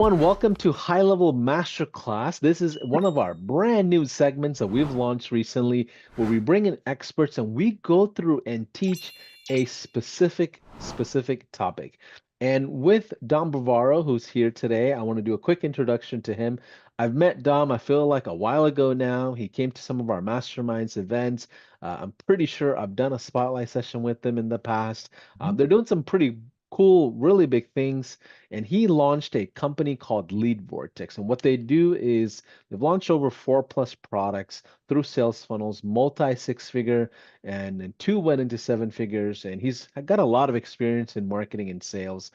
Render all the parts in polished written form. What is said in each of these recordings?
Everyone, welcome to High Level Masterclass. This is one of our brand new segments that we've launched recently where we bring in experts and we go through and teach a specific topic. And with Dom Bavaro, who's here today, I want to do a quick introduction to him. I've met Dom, I feel like a while ago now. He came to some of our masterminds events. I'm pretty sure I've done a spotlight session with them in the past. Mhm. They're doing some pretty cool, really big things, and he launched a company called Lead Vortex. And what they do is they've launched over four plus products through sales funnels, multi six figure, and then two went into seven figures. And he's got a lot of experience in marketing and sales.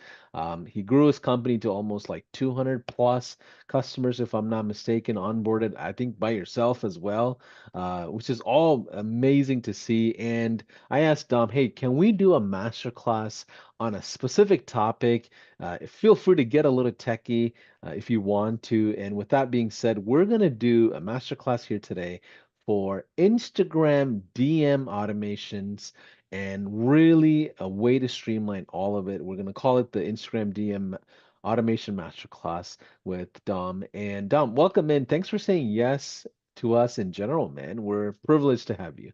He grew his company to almost like 200 plus customers, if I'm not mistaken, onboarded, I think by yourself as well, which is all amazing to see. And I asked Dom, hey, can we do a masterclass on a specific topic? Feel free to get a little techie if you want to. And with that being said, we're going to do a masterclass here today for Instagram DM automations and really a way to streamline all of it. We're going to call it the Instagram DM automation masterclass with Dom. And Dom, welcome in. Thanks for saying yes to us in general, man. We're privileged to have you.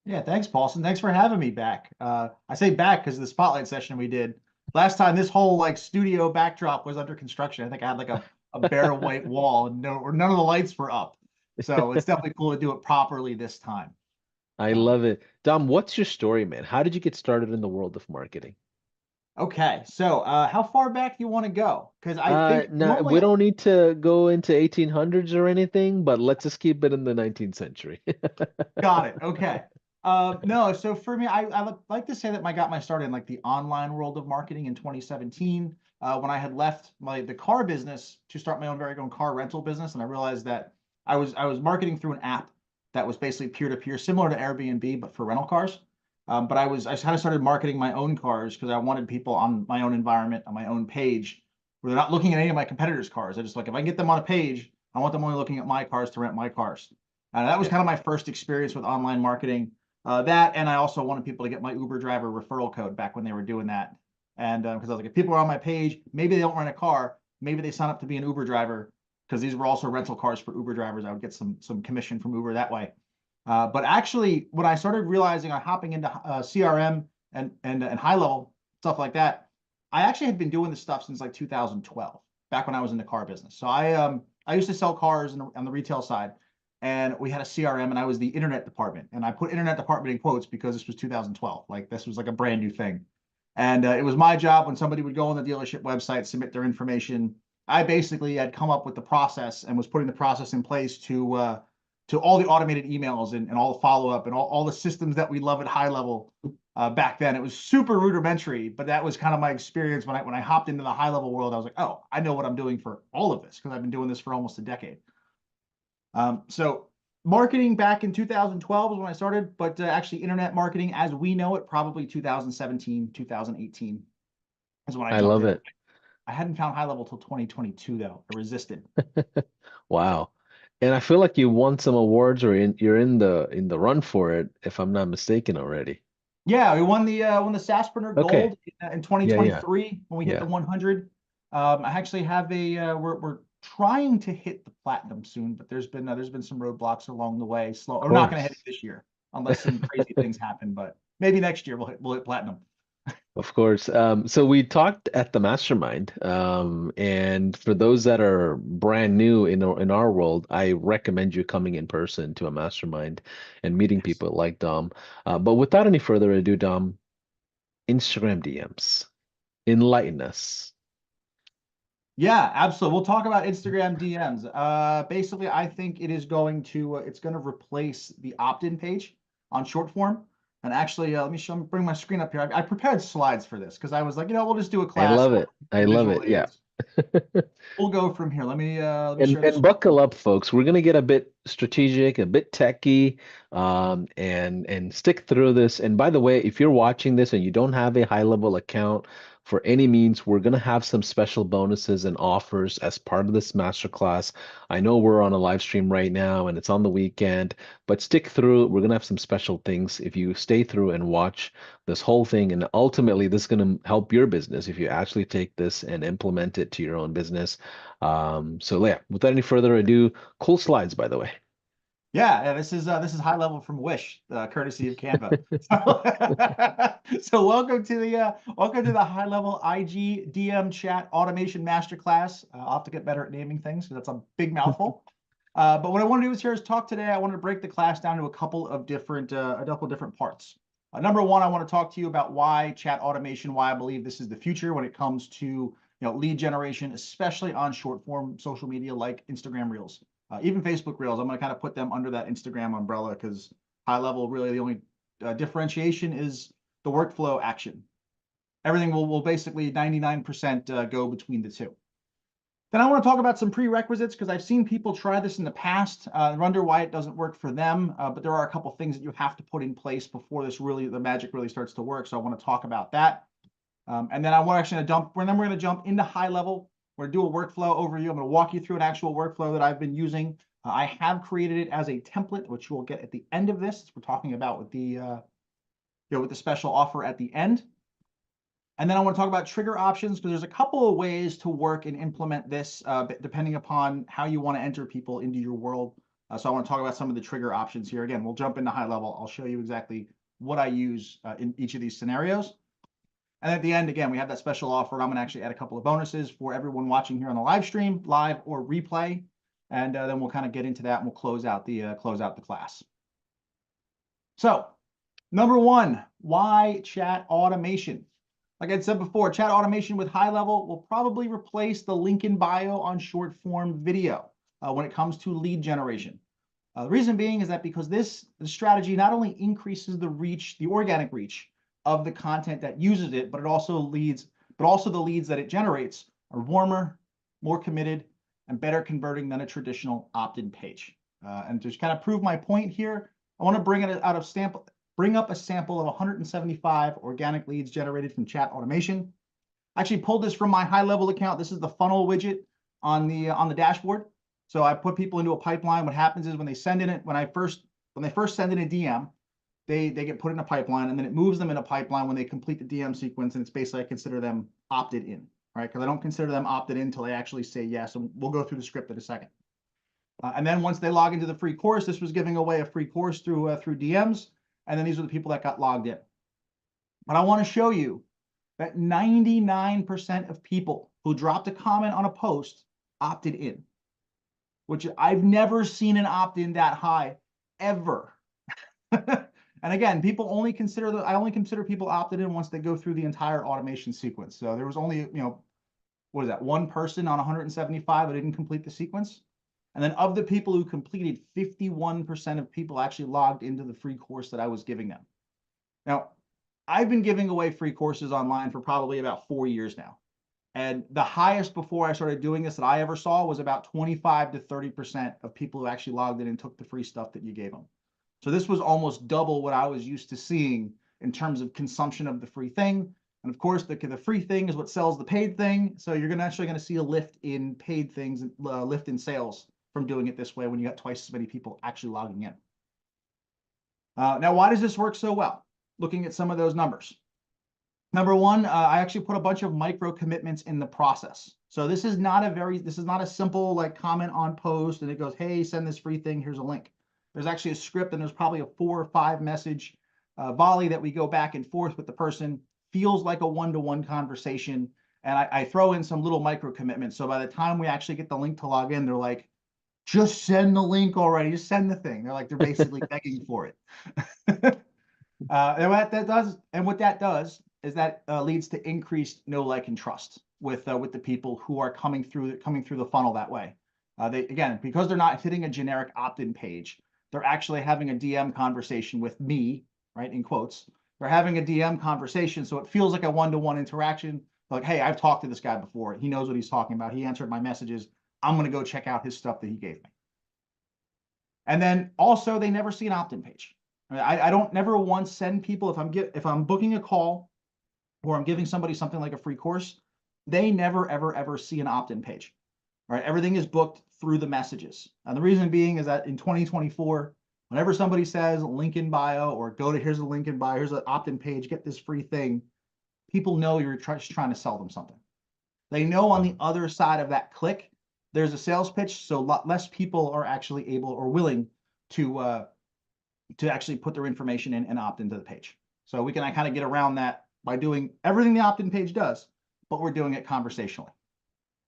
Yeah, thanks, Paulson. Thanks for having me back. I say back because the spotlight session we did last time, this whole like studio backdrop was under construction. I think I had like a bare white wall and none of the lights were up. So it's definitely cool to do it properly this time. I Um, love it. Dom, what's your story, man? How did you get started in the world of marketing? okay, so how far back do you want to go? Because I think No, normally we don't need to go into 1800s or anything, but let's just keep it in the 19th century. got it. Okay. No, so for me, I like to say that I got my start in like the online world of marketing in 2017 when I had left the car business to start my own very own car rental business, and I realized that I was marketing through an app that was basically peer to peer, similar to Airbnb but for rental cars. But I kind of started marketing my own cars because I wanted people on my own environment on my own page where they're not looking at any of my competitors' cars. I just like if I can get them on a page, I want them only looking at my cars to rent my cars. That was Yeah. kind of my first experience with online marketing. That, and I also wanted people to get my Uber driver referral code back when they were doing that. And because I was like, if people are on my page, maybe they don't rent a car, maybe they sign up to be an Uber driver because these were also rental cars for Uber drivers. I would get some commission from Uber that way. But actually, when I started realizing I'm hopping into CRM and HighLevel stuff like that, I actually had been doing this stuff since like 2012, back when I was in the car business. So I used to sell cars on the retail side, and we had a CRM, and I was the internet department, and I put internet department in quotes because this was 2012, like this was like a brand new thing, and it was my job when somebody would go on the dealership website, submit their information. I basically had come up with the process and was putting the process in place to all the automated emails and all the follow up and all the systems that we love at HighLevel. Back then, it was super rudimentary, but that was kind of my experience when I hopped into the HighLevel world. I was like, oh, I know what I'm doing for all of this because I've been doing this for almost a decade. So marketing back in 2012 was when I started, but actually internet marketing as we know it, probably 2017, 2018 is when I I jumped love in. it. I hadn't found HighLevel till 2022 though. I resisted. Wow. And I feel like you won some awards or you're in the run for it, if I'm not mistaken already. Yeah, we won the Saspreneur Okay. Gold in Yeah, yeah, 2023 when we hit the yeah. 100. I actually have we're trying to hit the platinum soon, but there's been some roadblocks along the way. Of We're not going to hit it course. this year unless some crazy things happen, but maybe next year we'll hit platinum. Of course. So we talked at the mastermind, and for those that are brand new in our world, I recommend you coming in person to a mastermind and meeting Yes. people like Dom. But without any further ado, Dom, Instagram DMs, enlighten us. Yeah, absolutely. We'll talk about Instagram DMs. Basically, I think it's going to replace the opt-in page on short form. And actually, bring my screen up here. I prepared slides for this because I was like, we'll just do a I class love it. I with love visual it. Yeah. aids. We'll go from here. Let me And share the and screen. buckle up, folks. We're gonna get a bit strategic, a bit techy, and stick through this. And by the way, if you're watching this and you don't have a high level account, for any means, we're going to have some special bonuses and offers as part of this masterclass. I know we're on a live stream right now and it's on the weekend, but stick through. We're going to have some special things if you stay through and watch this whole thing. And ultimately, this is going to help your business if you actually take this and implement it to your own business. So yeah, without any further ado, cool slides, by the way. Yeah, this is HighLevel from Wish, courtesy of Canva. So welcome to the HighLevel IG DM chat automation masterclass. I'll have to get better at naming things because that's a big mouthful. But what I want to do is talk today. I want to break the class down to a couple of different parts. Number one, I want to talk to you about why chat automation, why I believe this is the future when it comes to lead generation, especially on short form social media like Instagram Reels. Even Facebook Reels, I'm going to kind of put them under that Instagram umbrella because HighLevel, really the only differentiation is the workflow action. Everything will basically 99% go between the two. Then I want to talk about some prerequisites because I've seen people try this in the past and wonder why it doesn't work for them. But there are a couple things that you have to put in place before the magic really starts to work. So I want to talk about that. And then we're going to jump into HighLevel. We're going to do a workflow overview. I'm going to walk you through an actual workflow that I've been using. I have created it as a template, which you will get at the end of this. We're talking about with the special offer at the end. And then I want to talk about trigger options because there's a couple of ways to work and implement this depending upon how you want to enter people into your world. So I want to talk about some of the trigger options here. Again, we'll jump into HighLevel. I'll show you exactly what I use in each of these scenarios. And at the end, again, we have that special offer. I'm going to actually add a couple of bonuses for everyone watching here on the live stream, live or replay. And then we'll kind of get into that and we'll close out the class. So number one, why chat automation? Like I said before, chat automation with HighLevel will probably replace the link in bio on short form video when it comes to lead generation. The reason being is that because this strategy not only increases the reach, the organic reach of the content that uses it, but also the leads that it generates are warmer, more committed, and better converting than a traditional opt-in page. And to kind of prove my point here, I want to bring up a sample of 175 organic leads generated from chat automation. I actually pulled this from my HighLevel account. This is the funnel widget on the dashboard. So I put people into a pipeline. What happens is when they first send in a DM, they get put in a pipeline, and then it moves them in a pipeline when they complete the DM sequence, and it's basically I consider them opted in, right? Because I don't consider them opted in until they actually say yes, and we'll go through the script in a second. And then once they log into the free course, this was giving away a free course through DMs, and then these are the people that got logged in. But I want to show you that 99% of people who dropped a comment on a post opted in, which I've never seen an opt-in that high ever. And again, I only consider people opted in once they go through the entire automation sequence. So there was only, what is that, one person on 175 that didn't complete the sequence. And then of the people who completed, 51% of people actually logged into the free course that I was giving them. Now, I've been giving away free courses online for probably about 4 years now. And the highest before I started doing this that I ever saw was about 25 to 30% of people who actually logged in and took the free stuff that you gave them. So this was almost double what I was used to seeing in terms of consumption of the free thing. And of course, the free thing is what sells the paid thing. So you're actually going to see a lift in paid things, lift in sales from doing it this way when you got twice as many people actually logging in. Now, why does this work so well? Looking at some of those numbers. Number one, I actually put a bunch of micro commitments in the process. So this is not a simple like comment on post and it goes, hey, send this free thing, here's a link. There's actually a script and there's probably a 4 or 5 message volley that we go back and forth with the person. Feels like a one-to-one conversation. And I throw in some little micro commitments. So by the time we actually get the link to log in, they're like, just send the link already, just send the thing. They're basically begging for it. And what that does is that leads to increased know, like, and trust with the people who are coming through the funnel that way. Because they're not hitting a generic opt-in page, they're actually having a DM conversation with me, right, in quotes. They're having a DM conversation, so it feels like a one-to-one interaction. Like, hey, I've talked to this guy before. He knows what he's talking about. He answered my messages. I'm going to go check out his stuff that he gave me. And then also, they never see an opt-in page. I don't never once send people, if I'm booking a call, or I'm giving somebody something like a free course, they never, ever, ever see an opt-in page. Right? Everything is booked through the messages. And the reason being is that in 2024, whenever somebody says link in bio or go to here's a link in bio, here's an opt-in page, get this free thing, people know you're just trying to sell them something. They know on the other side of that click, there's a sales pitch, so a lot less people are actually able or willing to actually put their information in and opt into the page. So we can kind of get around that by doing everything the opt-in page does, but we're doing it conversationally.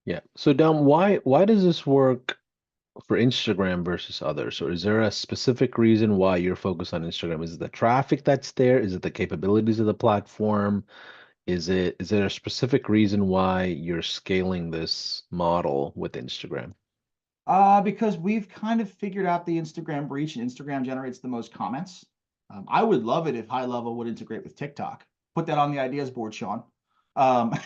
Yeah. So Dom, why does this work for Instagram versus others? Or is there a specific reason why you're focused on Instagram? Is it the traffic that's there? Is it the capabilities of the platform? Is there a specific reason why you're scaling this model with Instagram? Because we've kind of figured out the Instagram reach, and Instagram generates the most comments. I would love it if HighLevel would integrate with TikTok. Put that on the ideas board, Sean. Um,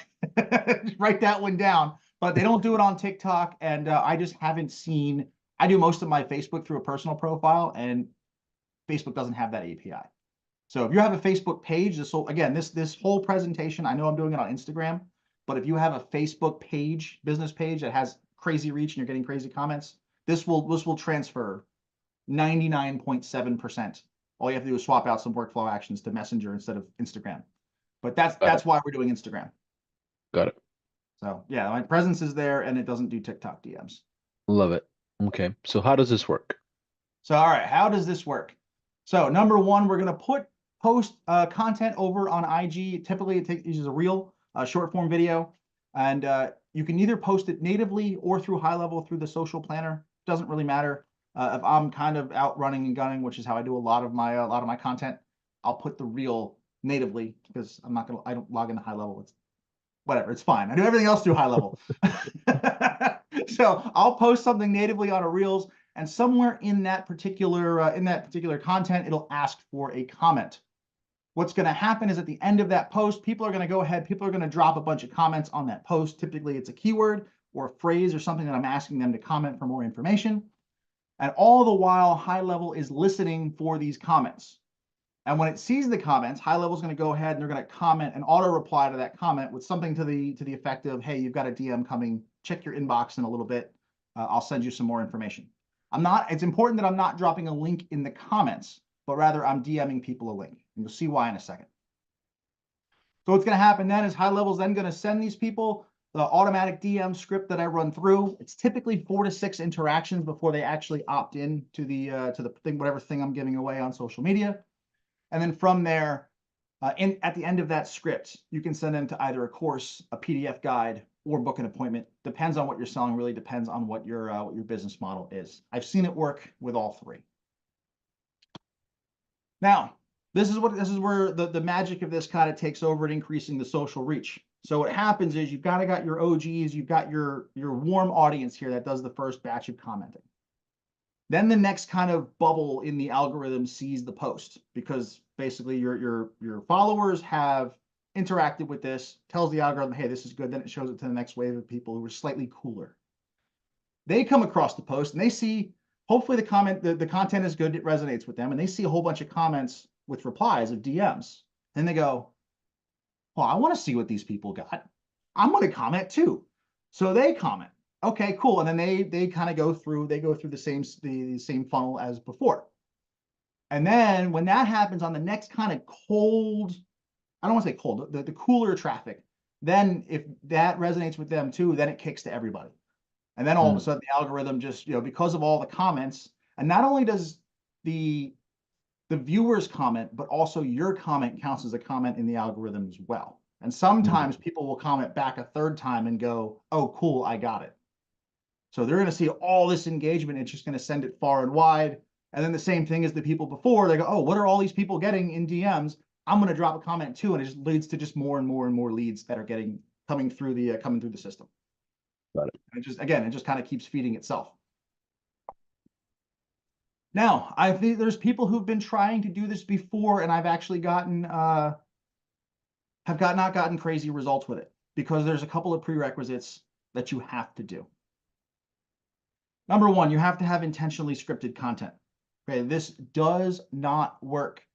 write that one down. But they don't do it on TikTok, and I just haven't seen. I do most of my Facebook through a personal profile, and Facebook doesn't have that API. So if you have a Facebook page, this whole presentation, I know I'm doing it on Instagram, but if you have a Facebook page, business page that has crazy reach and you're getting crazy comments, this will transfer 99.7%. All you have to do is swap out some workflow actions to Messenger instead of Instagram. But Got it. that's why we're doing Instagram. Got it. So yeah, my presence is there and it doesn't do TikTok DMs. Love it. Okay. So how does this work? So all right, how does this work? So number one, we're gonna post content over on IG. Typically, it uses a reel, short form video, and you can either post it natively or through HighLevel through the social planner. Doesn't really matter. If I'm kind of out running and gunning, which is how I do a lot of my content, I'll put the reel natively because I don't log into HighLevel. It's whatever, it's fine. I do everything else through HighLevel. So I'll post something natively on a Reels, and somewhere in that particular content, it'll ask for a comment. What's going to happen is at the end of that post, people are going to drop a bunch of comments on that post. Typically, it's a keyword or a phrase or something that I'm asking them to comment for more information. And all the while, HighLevel is listening for these comments. And when it sees the comments, HighLevel is going to go ahead and they're going to comment and auto reply to that comment with something to the effect of, "Hey, you've got a DM coming. Check your inbox in a little bit. I'll send you some more information." It's important that I'm not dropping a link in the comments, but rather I'm DMing people a link. And you'll see why in a second. So what's going to happen then is HighLevel is then going to send these people the automatic DM script that I run through. It's typically 4 to 6 interactions before they actually opt in to the thing, whatever thing I'm giving away on social media. And then from there, at the end of that script, you can send them to either a course, a PDF guide, or book an appointment. Depends on what you're selling. Really depends on what your business model is. I've seen it work with all three. Now, this is where the magic of this kind of takes over at increasing the social reach. So what happens is you've got your OGs, you've got your warm audience here that does the first batch of commenting. Then the next kind of bubble in the algorithm sees the post because basically your followers have interacted with this, tells the algorithm, "Hey, this is good." Then it shows it to the next wave of people who are slightly cooler. They come across the post and they see, hopefully the content is good, it resonates with them, and they see a whole bunch of comments with replies of DMs. Then they go, "Well, I want to see what these people got. I'm going to comment too." So they comment. Okay, cool. And then they kind of go through the same funnel as before. And then when that happens on the next kind of cold, I don't want to say cold, the cooler traffic, then if that resonates with them too, then it kicks to everybody. And then all of a sudden the algorithm just, because of all the comments, and not only does the viewers comment, but also your comment counts as a comment in the algorithm as well. And sometimes people will comment back a third time and go, "Oh, cool, I got it." So they're going to see all this engagement. It's just going to send it far and wide. And then the same thing as the people before. They go, "Oh, what are all these people getting in DMs? I'm going to drop a comment too." And it just leads to just more and more and more leads that are coming through the system. Got it. And it just kind of keeps feeding itself. Now, I think there's people who've been trying to do this before, and I've actually not gotten crazy results with it because there's a couple of prerequisites that you have to do. Number one, you have intentionally scripted content. Okay, this does not work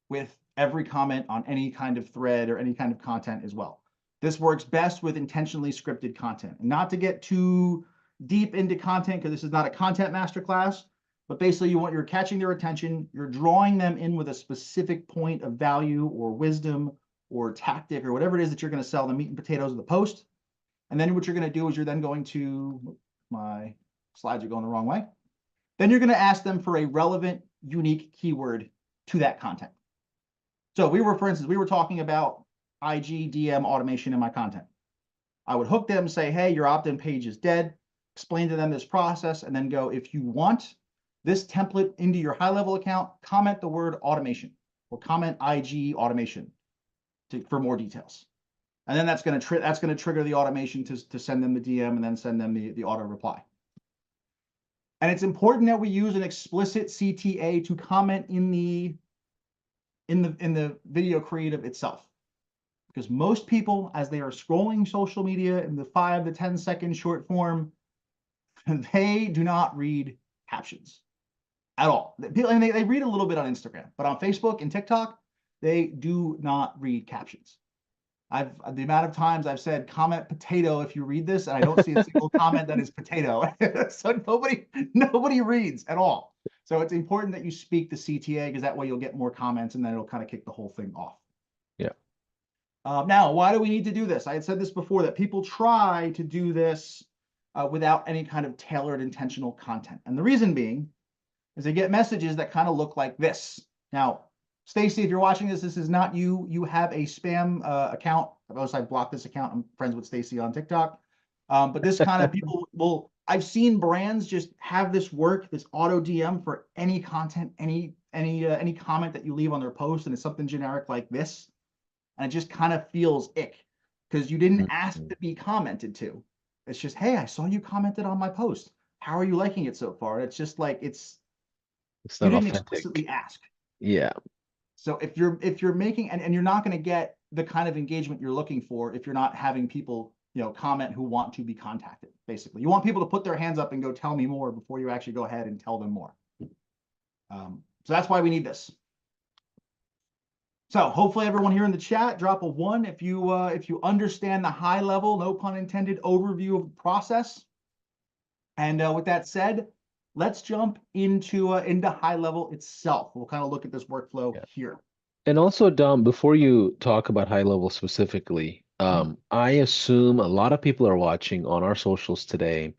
with every comment on any kind of thread or any kind of content as well. This works best with intentionally scripted content. And not to get too deep into content, because this is not a content masterclass, but basically you're catching their attention, you're drawing them in with a specific point of value or wisdom or tactic or whatever it is that you're going to sell, the meat and potatoes of the post. And then what you're going to do is you're then going to, my slides are going the wrong way. Then you're going to ask them for a relevant, unique keyword to that content. So for instance, we were talking about IG DM automation in my content. I would hook them, say, hey, your opt-in page is dead, explain to them this process, and then go, if you want this template into your HighLevel account, comment the word automation or comment IG automation for more details. And then that's going to trigger the automation to send them the DM and then send them the auto reply. And it's important that we use an explicit CTA to comment in the video creative itself. Because most people, as they are scrolling social media in the 5 to 10 second short form, they do not read captions at all. They read a little bit on Instagram, but on Facebook and TikTok, they do not read captions. The amount of times I've said comment potato if you read this, and I don't see a single comment that is potato. So nobody reads at all. So it's important that you speak the CTA, because that way you'll get more comments and then it'll kind of kick the whole thing off. Yeah. Now, why do we need to do this? I had said this before, that people try to do this without any kind of tailored intentional content. And the reason being is they get messages that kind of look like this. Now, Stacy, if you're watching this, this is not you. You have a spam account. I've blocked this account. I'm friends with Stacy on TikTok. But this kind of people I've seen brands just have this work, this auto DM for any content, any comment that you leave on their post, and it's something generic like this. And it just kind of feels ick because you didn't ask to be commented to. It's just, hey, I saw you commented on my post. How are you liking it so far? It's just like it's not you didn't authentic. explicitly ask. Yeah. So if you're making and you're not going to get the kind of engagement you're looking for if you're not having people, comment who want to be contacted. Basically, you want people to put their hands up and go, tell me more, before you actually go ahead and tell them more. So that's why we need this. So hopefully everyone here in the chat, drop a 1 if you understand the high level, no pun intended, overview of the process. And with that said, let's jump into HighLevel itself. We'll kind of look at this workflow here. And also, Dom, before you talk about HighLevel specifically, I assume a lot of people are watching on our socials today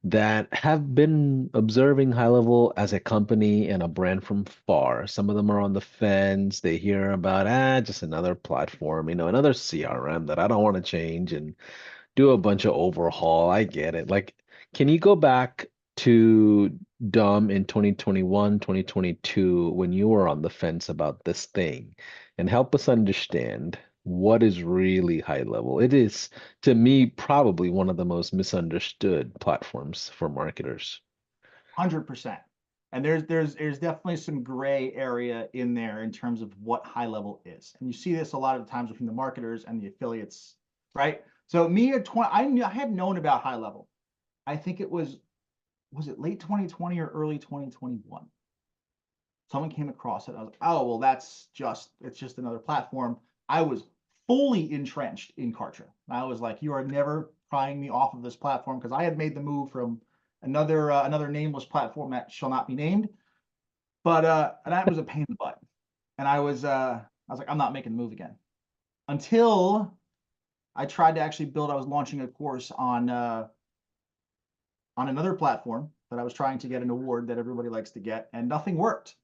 that have been observing HighLevel as a company and a brand from far. Some of them are on the fence. They hear about, just another platform, another CRM that I don't want to change and do a bunch of overhaul. I get it. Like, can you go back to Dom in 2021, 2022, when you were on the fence about this thing, and help us understand what is really HighLevel? It is, to me, probably one of the most misunderstood platforms for marketers. 100%. And there's definitely some gray area in there in terms of what HighLevel is. And you see this a lot of times between the marketers and the affiliates, right? So me at 20, I had known about HighLevel. I think it was it late 2020 or early 2021? Someone came across it. I was like, oh, well, it's just another platform. I was fully entrenched in Kartra. I was like, you are never prying me off of this platform, because I had made the move from another nameless platform that shall not be named. But and that was a pain in the butt. And I was like, I'm not making the move again. Until I tried to actually I was launching a course on another platform that I was trying to get an award that everybody likes to get, and nothing worked.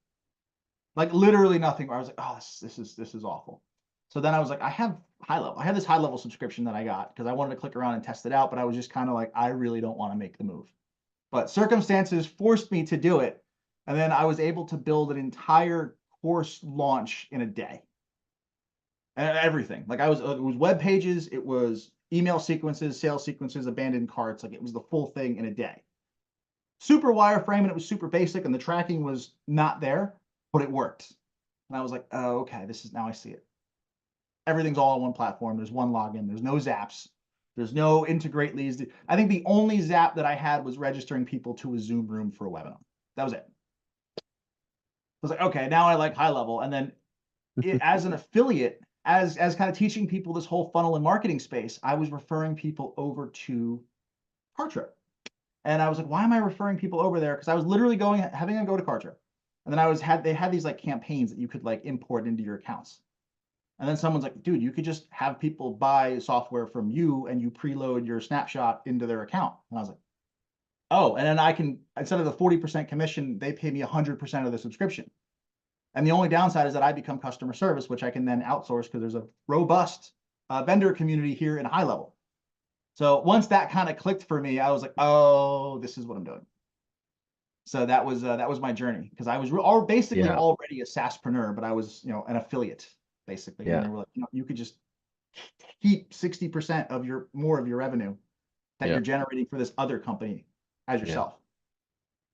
Like literally nothing. I was like, oh, this is awful. So then I was like, I have HighLevel. I have this HighLevel subscription that I got because I wanted to click around and test it out, but I was just kind of like, I really don't want to make the move. But circumstances forced me to do it. And then I was able to build an entire course launch in a day. And everything. Like it was web pages, it was email sequences, sales sequences, abandoned carts. Like it was the full thing in a day. Super wireframe, and it was super basic, and the tracking was not there, but it worked. And I was like, oh, okay, now I see it. Everything's all on one platform. There's one login. There's no zaps. There's no integrate leads. I think the only zap that I had was registering people to a Zoom room for a webinar. That was it. I was like, okay, now I like HighLevel. And then as an affiliate, as kind of teaching people this whole funnel and marketing space, I was referring people over to Kartra. And I was like, why am I referring people over there? Because I was literally having them go to Kartra. And then they had these like campaigns that you could like import into your accounts. And then someone's like, dude, you could just have people buy software from you and you preload your snapshot into their account. And I was like, oh, and then I can, instead of the 40% commission, they pay me 100% of the subscription. And the only downside is that I become customer service, which I can then outsource because there's a robust vendor community here in HighLevel. So once that kind of clicked for me, I was like, oh, this is what I'm doing. So that was my journey, because I was basically Yeah, already a SaaSpreneur, but I was, an affiliate basically. And yeah, they were like, you could just keep 60% of your revenue that yeah, you're generating for this other company as yeah, yourself.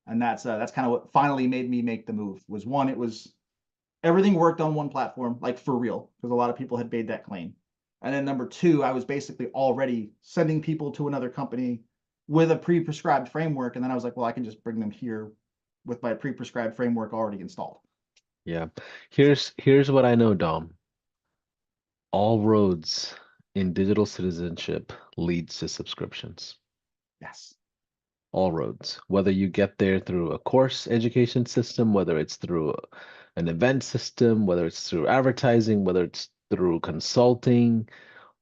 And that's kind of what finally made me make the move. Was one, it was everything worked on one platform, like for real, because a lot of people had made that claim. And then number two, I was basically already sending people to another company with a pre-prescribed framework. And then I was like, well, I can just bring them here with my pre-prescribed framework already installed. yeah. Here's what I know, Dom. All roads in digital citizenship leads to subscriptions. Yes. All roads. Whether you get there through a course education system, whether it's through an event system, whether it's through advertising, whether it's through consulting,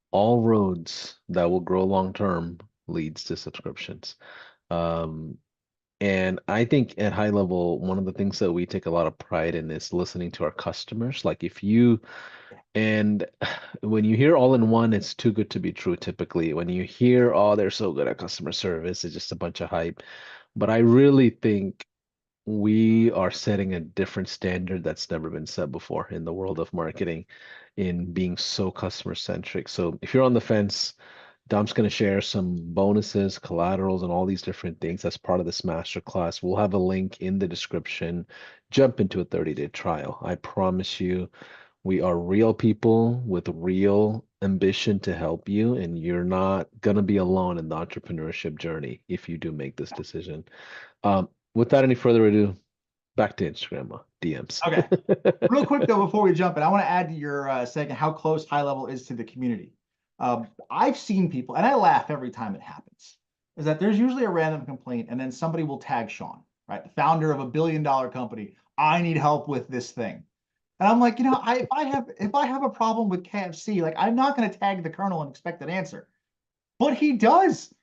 all roads that will grow long term leads to subscriptions. Um, and I think at HighLevel, one of the things that we take a lot of pride in is listening to our customers. Like if you and when you hear all in one, it's too good to be true typically. When you hear, oh, they're so good at customer service, it's just a bunch of hype. But I really think we are setting a different standard that's never been set before in the world of marketing in being so customer centric. So if you're on the fence, Dom's going to share some bonuses, collaterals, and all these different things as part of this masterclass. We'll have a link in the description. Jump into a 30-day trial. I promise you, we are real people with real ambition to help you, and you're not going to be alone in the entrepreneurship journey if you do make this decision. Without any further ado, back to Instagram DMs. Okay. Real quick though, before we jump in, I want to add to your second how close HighLevel is to the community. I've seen people, and I laugh every time it happens, is that there's usually a random complaint, and then somebody will tag Sean, right, the founder of a billion-dollar company. I need help with this thing, and I'm like, if I have a problem with KFC, like I'm not going to tag the colonel and expect an answer, but he does,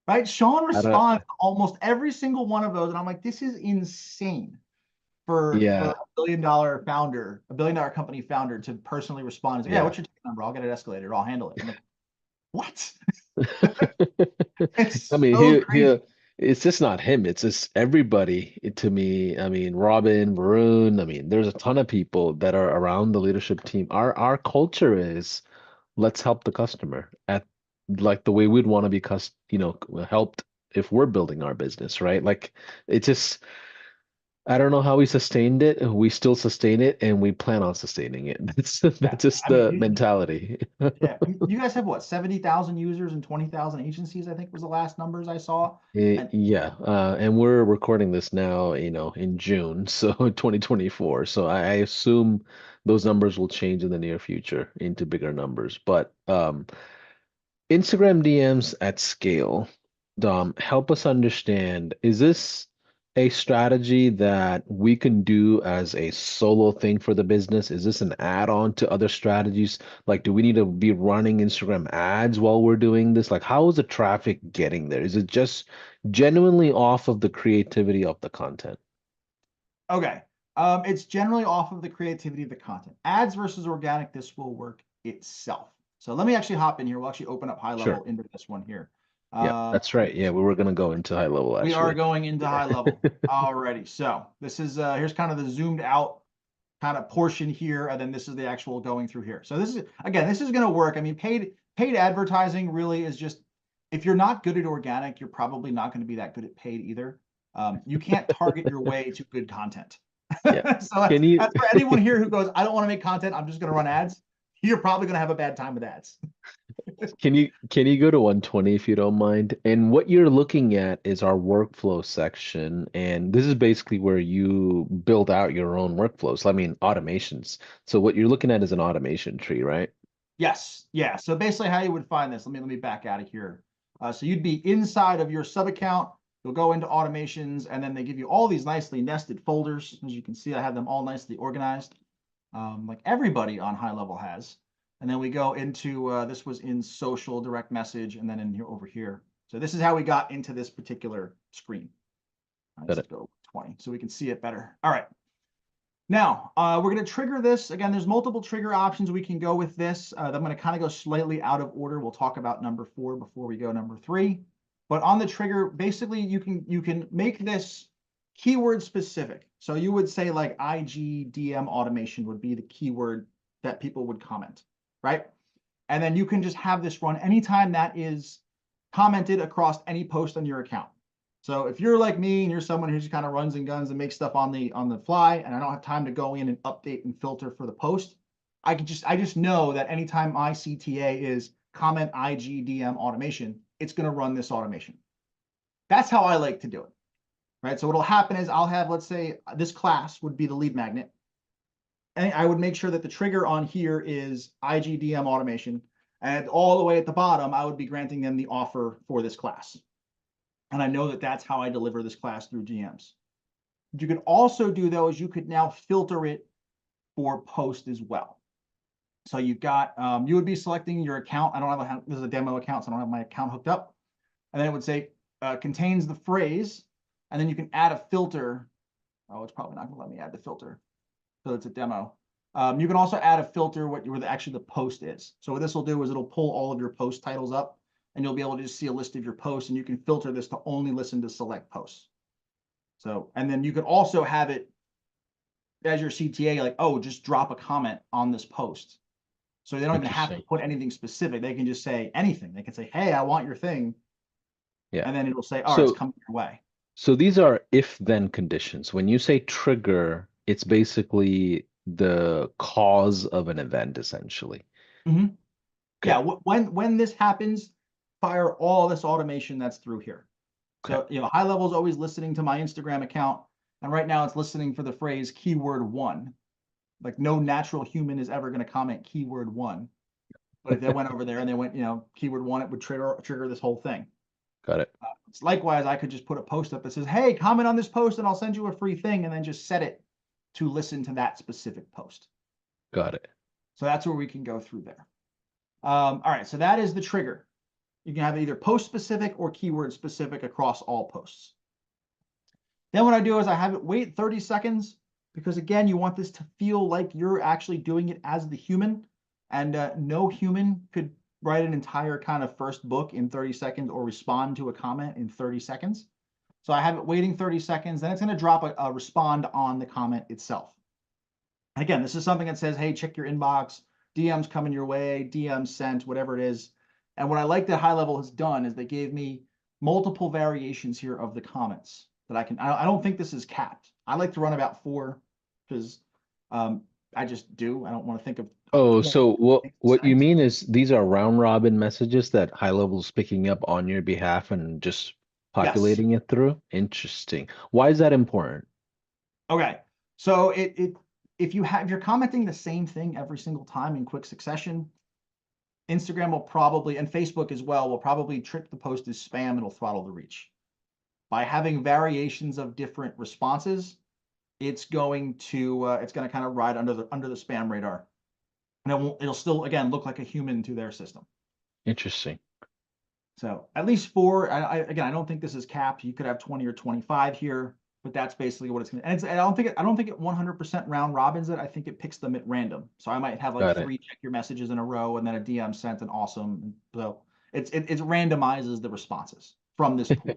right? Sean I don't, responds to almost every single one of those, and I'm like, this is insane for yeah. a billion-dollar company founder to personally respond and say, yeah, Yeah. what's your number? I'll get it escalated or I'll handle it. I'm like, what? I It's mean, so crazy. it's just not him. It's just everybody to me. I mean, Robin, Varun. I mean, there's a ton of people that are around the leadership team. Our culture is let's help the customer at like the way we'd want to be helped if we're building our business, right? Like it just I don't know how we sustained it. We still sustain it and we plan on sustaining it. Yeah. That's just I mean, the mentality. yeah, you guys have what, 70,000 users and 20,000 agencies, I think was the last numbers I saw. And Yeah, and we're recording this now, in June, so 2024. So I assume those numbers will change in the near future into bigger numbers. But Instagram DMs at scale, Dom, help us understand, is this a strategy that we can do as a solo thing for the business? Is this an add-on to other strategies? Like, do we need to be running Instagram ads while we're doing this? Like, how is the traffic getting there? Is it just genuinely off of the creativity of the content? okay, it's generally off of the creativity of the content. Ads versus organic, this will work itself. So let me actually hop in here. We'll actually open up Sure. HighLevel into this one here. Yeah, that's right. Yeah, we were going to go into HighLevel We are actually. going into Yeah. HighLevel already. So this is here's kind of the zoomed out kind of portion here, and then this is the actual going through here. So this is again, this is going to work. I mean, paid advertising really is just, if you're not good at organic, you're probably not going to be that good at paid either. You can't target your way to good content. Yeah. So that's, Can you that's for anyone here who goes, I don't want to make content, I'm just going to run ads. You're probably going to have a bad time with ads. Can you go to 120 if you don't mind? And what you're looking at is our workflow section, and this is basically where you build out your own workflows. I mean, automations. So what you're looking at is an automation tree, right? Yes, yeah. So basically how you would find this, let me back out of here. So you'd be inside of your sub account, you'll go into automations, and then they give you all these nicely nested folders. As you can see, I have them all nicely organized, like everybody on HighLevel has. And then we go into, this was in social direct message, and then in here over here. So this is how we got into this particular screen. Got Let's it. go 20 so we can see it better. All right. Now, we're going to trigger this. Again, there's multiple trigger options we can go with this. I'm going to kind of go slightly out of order. We'll talk about number 4 before we go number 3. But on the trigger, basically, you can make this keyword specific. So you would say like IGDM automation would be the keyword that people would comment, right? And then you can just have this run anytime that is commented across any post on your account. So if you're like me and you're someone who just kind of runs and guns and makes stuff on the fly, and I don't have time to go in and update and filter for the post, I just know that anytime my CTA is comment IGDM automation, it's going to run this automation. That's how I like to do it, right? So what'll happen is I'll have, let's say this class would be the lead magnet, and I would make sure that the trigger on here is IGDM automation, and all the way at the bottom, I would be granting them the offer for this class. And I know that that's how I deliver this class through GMs. What you can also do though is you could now filter it for post as well. So you've got, you would be selecting your account. I don't have this is a demo account, so I don't have my account hooked up. And then it would say contains the phrase, and then you can add a filter. Oh, it's probably not gonna let me add the filter. So it's a demo. You can also add a filter where actually the post is. So what this will do is it'll pull all of your post titles up, and you'll be able to just see a list of your posts, and you can filter this to only listen to select posts. So, and then you could also have it as your CTA, like, oh, just drop a comment on this post. So they don't even have to Interesting. put anything specific. They can just say anything. They can say, hey, I want your thing. Yeah. And then it'll say, all right, it's So coming your way. so these are if-then conditions. When you say trigger, it's basically the cause of an event, essentially. Mhm. Yeah, Okay. when this happens, fire all this automation that's through here. Okay. So, HighLevel is always listening to my Instagram account. And right now it's listening for the phrase keyword 1. Like no natural human is ever going to comment keyword 1. But if they went over there and they went, keyword 1, it would trigger this whole thing. Got it. Likewise, I could just put a post up that says, hey, comment on this post and I'll send you a free thing, and then just set it to listen to that specific post. Got it. So that's where we can go through there. All right, so that is the trigger. You can have either post specific or keyword specific across all posts. Then what I do is I have it wait 30 seconds, because again, you want this to feel like you're actually doing it as the human, and no human could write an entire kind of first book in 30 seconds or respond to a comment in 30 seconds. So I have it waiting 30 seconds, then it's going to drop a respond on the comment itself. Again, this is something that says, hey, check your inbox, DMs coming your way, DMs sent, whatever it is. And what I like that HighLevel has done is they gave me multiple variations here of the comments that I can. I don't think this is capped. I like to run about 4 because I just do. I don't want to think of Oh, 20 so what things to what you say. mean is these are round robin messages that high level's picking up on your behalf and just Yes. populating it through? Interesting. Why is that important? Okay. So if you're commenting the same thing every single time in quick succession, Instagram will probably, and Facebook as well, will probably treat the post as spam. It'll throttle the reach. By having variations of different responses, it's going to kind of ride under the spam radar, and it'll still again look like a human to their system. Interesting. So at least 4. Again, I don't think this is capped. You could have 20 or 25 here, but that's basically what it's going to. And I don't think it 100% round robins it. I think it picks them at random. So I might have like Got it. 3 check your messages in a row, and then a DM sent and awesome. So it randomizes the responses from this pool.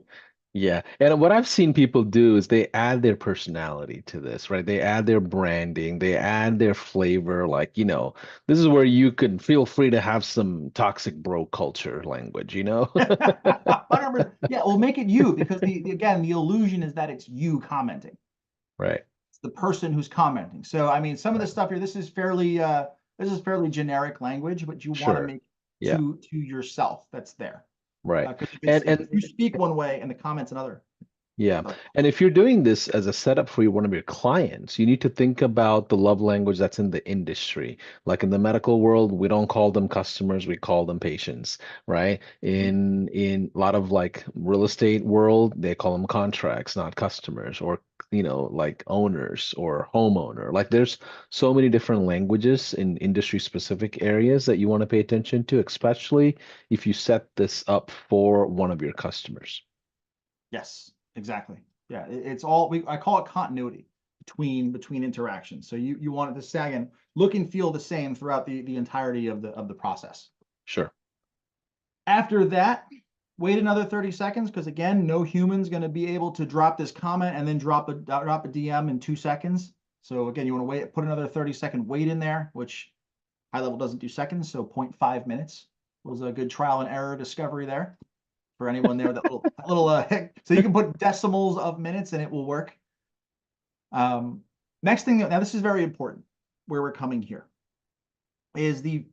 Yeah. And what I've seen people do is they add their personality to this, right? They add their branding, they add their flavor. Like, this is where you can feel free to have some toxic bro culture language, 100%. Yeah, well, make it you, because again, the illusion is that it's you commenting. Right. It's the person who's commenting. So I mean, some of the Right. stuff here, this is fairly generic language, but you want to Sure. make Yeah. to yourself that's there. Right. Because if And you speak one way and the comments another. yeah. So, And if you're doing this as a setup for one of your clients, you need to think about the love language that's in the industry. Like in the medical world, we don't call them customers, we call them patients, right? In a lot of like real estate world, they call them contracts, not customers, or like owners or homeowner. Like there's so many different languages in industry specific areas that you want to pay attention to, especially if you set this up for one of your customers. yes, exactly. Yeah, it's all I call it continuity between interactions. So you want it to say again, look and feel the same throughout the entirety of the process. Sure. After that, wait another 30 seconds because again, no human's going to be able to drop this comment and then drop a DM in 2 seconds. So again, you want to wait, put another 30-second wait in there, which HighLevel doesn't do seconds, so 0.5 minutes was a good trial and error discovery there for anyone there. That little so you can put decimals of minutes and it will work. Next thing, now this is very important. Where we're coming here is the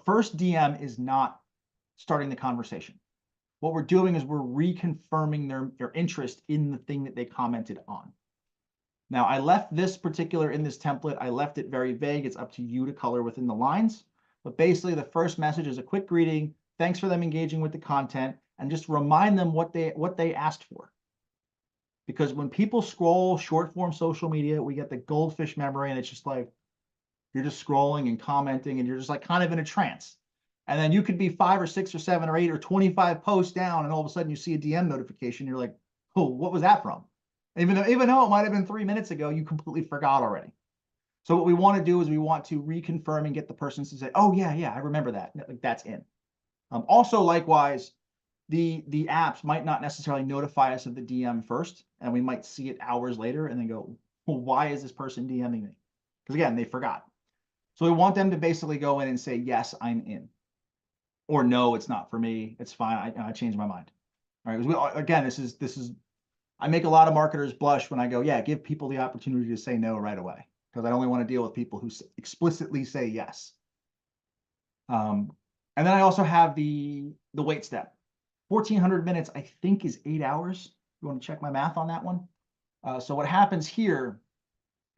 first DM is not starting the conversation. What we're doing is we're reconfirming their interest in the thing that they commented on. Now, I left this particular in this template. I left it very vague. It's up to you to color within the lines. But basically, the first message is a quick greeting. Thanks for them engaging with the content, and just remind them what they asked for. Because when people scroll short form social media, we get the goldfish memory, and it's just like you're just scrolling and commenting, and you're just like kind of in a trance. And then you could be 5 or 6 or 7 or 8 or 25 posts down, and all of a sudden you see a DM notification. You're like, oh, what was that from? Even though it might have been 3 minutes ago, you completely forgot already. So what we want to do is we want to reconfirm and get the person to say, oh yeah, I remember that. Like that's in. Also, likewise, the apps might not necessarily notify us of the DM first, and we might see it hours later and then go, well, why is this person DMing me? Because again, they forgot. So we want them to basically go in and say, yes, I'm in. Or no, it's not for me. It's fine. I changed my mind. All right. Again, this is I make a lot of marketers blush when I go, yeah, give people the opportunity to say no right away, because I only want to deal with people who explicitly say yes. And then I also have the wait step. 1,400 minutes, I think, is 8 hours. You want to check my math on that one? So what happens here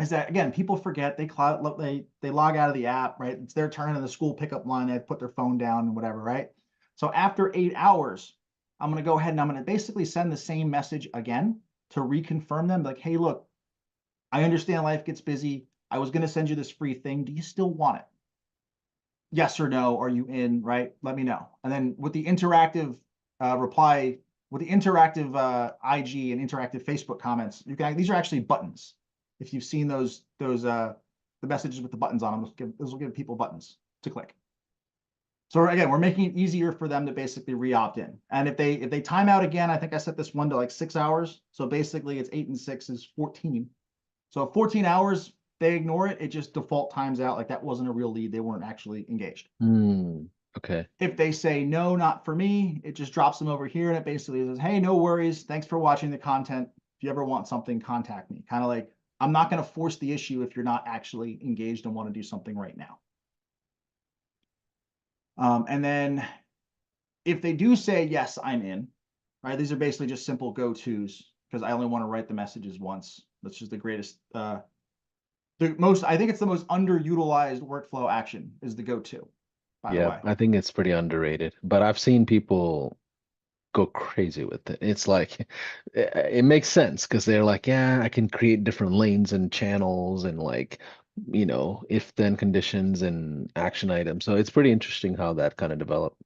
is that, again, people forget, they log out of the app, right? It's their turn in the school pickup line. They put their phone down and whatever, right? So after 8 hours, I'm going to go ahead and I'm going to basically send the same message again to reconfirm them. Like, hey, look, I understand life gets busy. I was going to send you this free thing. Do you still want it? Yes or no? Are you in, right? Let me know. And then with the interactive reply, with the interactive IG and interactive Facebook comments, these are actually buttons. If you've seen the messages with the buttons on them, those will give people buttons to click. So again, we're making it easier for them to basically re-opt in. And if they time out again, I think I set this one to like 6 hours. So basically it's 8 and 6 is 14. So 14 hours, they ignore it. It just default times out. Like that wasn't a real lead. They weren't actually engaged. Okay. If they say no, not for me, it just drops them over here. And it basically says, hey, no worries. Thanks for watching the content. If you ever want something, contact me. Kind of like, I'm not going to force the issue if you're not actually engaged and want to do something right now. And then if they do say, yes, I'm in, right? These are basically just simple go-tos because I only want to write the messages once. That's just the greatest, I think it's the most underutilized workflow action is the go-to, by the way. I think it's pretty underrated, but I've seen people go crazy with it. It's like it makes sense because they're like, yeah, I can create different lanes and channels and like, if then conditions and action items. So it's pretty interesting how that kind of developed.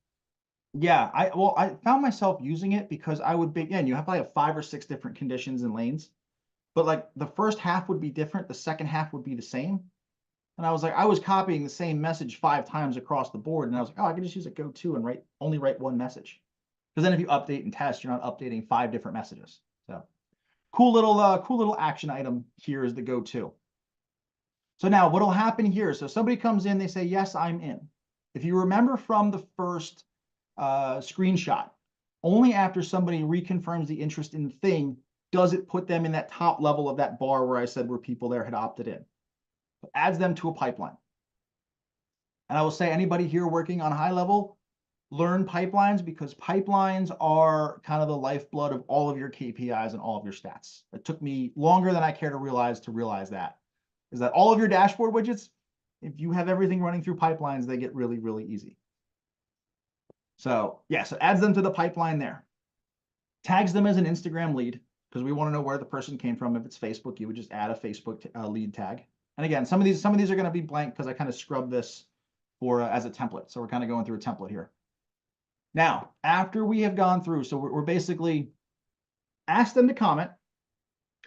Yeah, I found myself using it because I would begin, you have probably 5 or 6 different conditions and lanes, but like the first half would be different, the second half would be the same. And I was like, I was copying the same message 5 times across the board, and I was like, oh, I can just use a go-to and only write one message. Because then if you update and test, you're not updating 5 different messages. So cool little action item here is the go-to. So now what'll happen here? So somebody comes in, they say, yes, I'm in. If you remember from the first screenshot, only after somebody reconfirms the interest in the thing does it put them in that top level of that bar where I said where people there had opted in. It adds them to a pipeline. And I will say, anybody here working on HighLevel, learn pipelines, because pipelines are kind of the lifeblood of all of your KPIs and all of your stats. It took me longer than I care to realize that. Is that all of your dashboard widgets, if you have everything running through pipelines, they get really, really easy. So yeah, so adds them to the pipeline there. Tags them as an Instagram lead, because we want to know where the person came from. If it's Facebook, you would just add a Facebook lead tag. And again, some of these are going to be blank because I kind of scrubbed this for as a template. So we're kind of going through a template here. Now, after we have gone through, so we're basically asked them to comment,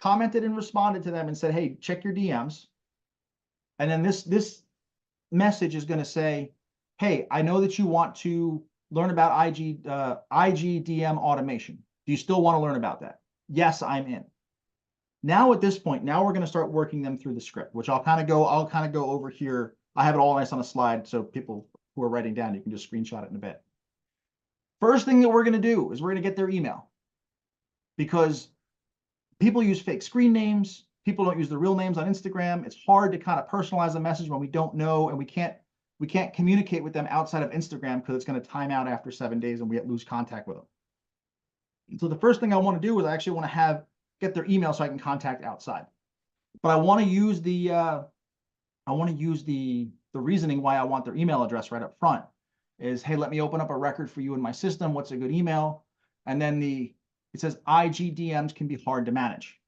commented and responded to them and said, hey, check your DMs. And then this message is going to say, hey, I know that you want to learn about IG DM automation. Do you still want to learn about that? Yes, I'm in. Now at this point, now we're going to start working them through the script, which I'll kind of go over here. I have it all nice on a slide, so people who are writing down, you can just screenshot it in a bit. First thing that we're going to do is we're going to get their email, because people use fake screen names. People don't use their real names on Instagram. It's hard to kind of personalize a message when we don't know, and we can't communicate with them outside of Instagram because it's going to time out after 7 days and we lose contact with them. So the first thing I want to do is I actually want to get their email so I can contact outside. But I want to use the reasoning why I want their email address right up front is, hey, let me open up a record for you in my system. What's a good email? And then it says IG DMs can be hard to manage.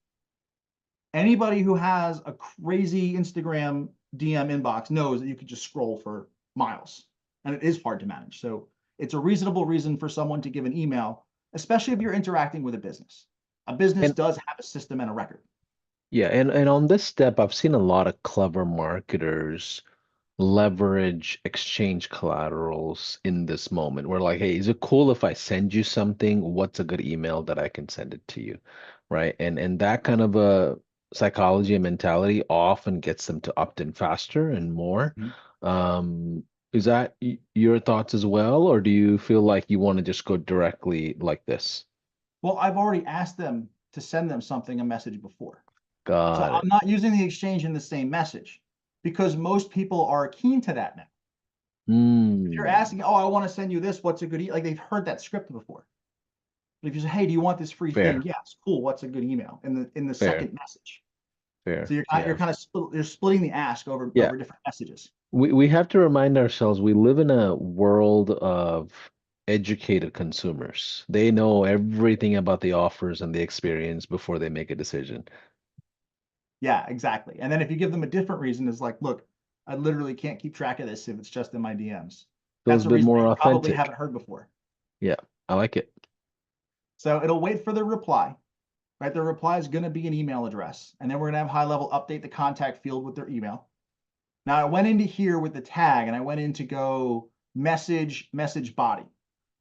Anybody who has a crazy Instagram DM inbox knows that you could just scroll for miles, and it is hard to manage. So it's a reasonable reason for someone to give an email, especially if you're interacting with a business. A business does have a system and a record. Yeah, and on this step, I've seen a lot of clever marketers leverage exchange collaterals in this moment. We're like, hey, is it cool if I send you something? What's a good email that I can send it to you? Right. And that kind of a psychology and mentality often gets them to opt in faster and more. Is that your thoughts as well, or do you feel like you want to just go directly like this? Well, I've already asked them to send them a message before. So Got I'm it. not using the exchange in the same message, because most people are keen to that now. If you're Mm, asking, oh, I want to send you this, what's a good like they've heard that script before. But if you say, hey, do you want this free thing? fair, Yes, cool. What's a good email in the fair, second message? So fair. you're Yeah. kind of you're splitting the ask over Yeah. different messages. We have to remind ourselves we live in a world of educated consumers. They know everything about the offers and the experience before they make a decision. Yeah, exactly. And then if you give them a different reason, is like, look, I literally can't keep track of this if it's just in my DMs. Feels That's a a bit reason more they probably authentic. haven't heard before. Yeah, I like it. So it'll wait for the reply, right? Their reply is going to be an email address. And then we're going to have HighLevel update the contact field with their email. Now I went into here with the tag and I went in to go message body.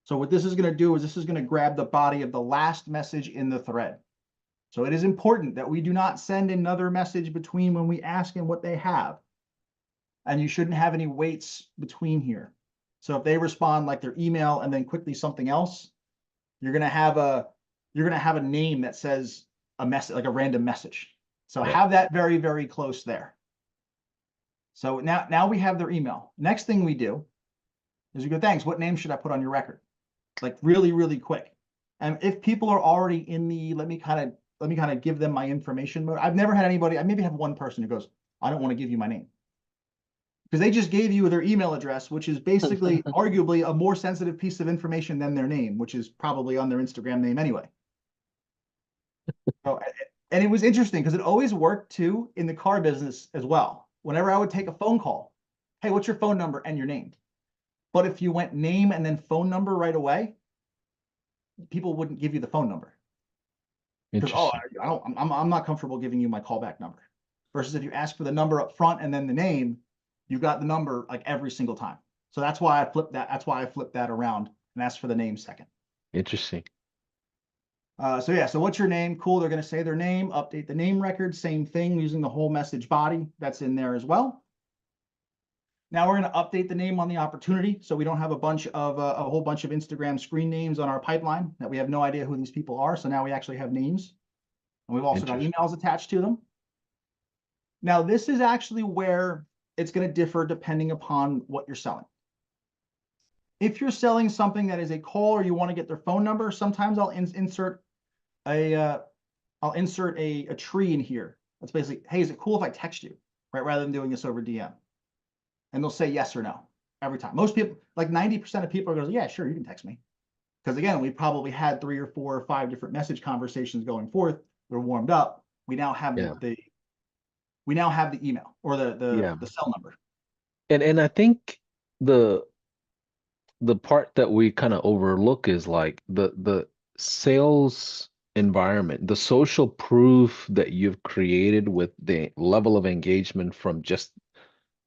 So what this is going to do is this is going to grab the body of the last message in the thread. So it is important that we do not send another message between when we ask them what they have. And you shouldn't have any waits between here. So if they respond like their email and then quickly something else, you're going to have a name that says a message, like a random message. So Yeah. have that very, very close there. So now we have their email. Next thing we do is we go, thanks, what name should I put on your record? Like really, really quick. And if people are already in the let me kind of give them my information mode. I've never had anybody, I maybe have one person who goes, I don't want to give you my name. Because they just gave you their email address, which is basically arguably a more sensitive piece of information than their name, which is probably on their Instagram name anyway. So, and it was interesting because it always worked too in the car business as well. Whenever I would take a phone call, hey, what's your phone number and your name? But if you went name and then phone number right away, people wouldn't give you the phone number because Interesting. I'm not comfortable giving you my callback number. Versus if you ask for the number up front and then the name, you got the number like every single time. So that's why I flipped that. That's why I flipped that around and asked for the name second. Interesting. So yeah, so what's your name? Cool. They're going to say their name, update the name record, same thing using the whole message body that's in there as well. Now we're going to update the name on the opportunity. So we don't have a whole bunch of Instagram screen names on our pipeline that we have no idea who these people are. So now we actually have names, and we've also got Interesting. emails attached to them. Now this is actually where it's going to differ depending upon what you're selling. If you're selling something that is a call or you want to get their phone number, sometimes I'll insert a tree in here. That's basically, hey, is it cool if I text you, right? Rather than doing this over DM. And they'll say yes or no every time. Most people, like 90% of people are going, yeah, sure, you can text me. Because again, we probably had 3 or 4 or 5 different message conversations going forth. They're warmed up. We now have Yeah. the email or Yeah. the cell number. And I think the the part that we kind of overlook is like the sales environment, the social proof that you've created with the level of engagement from just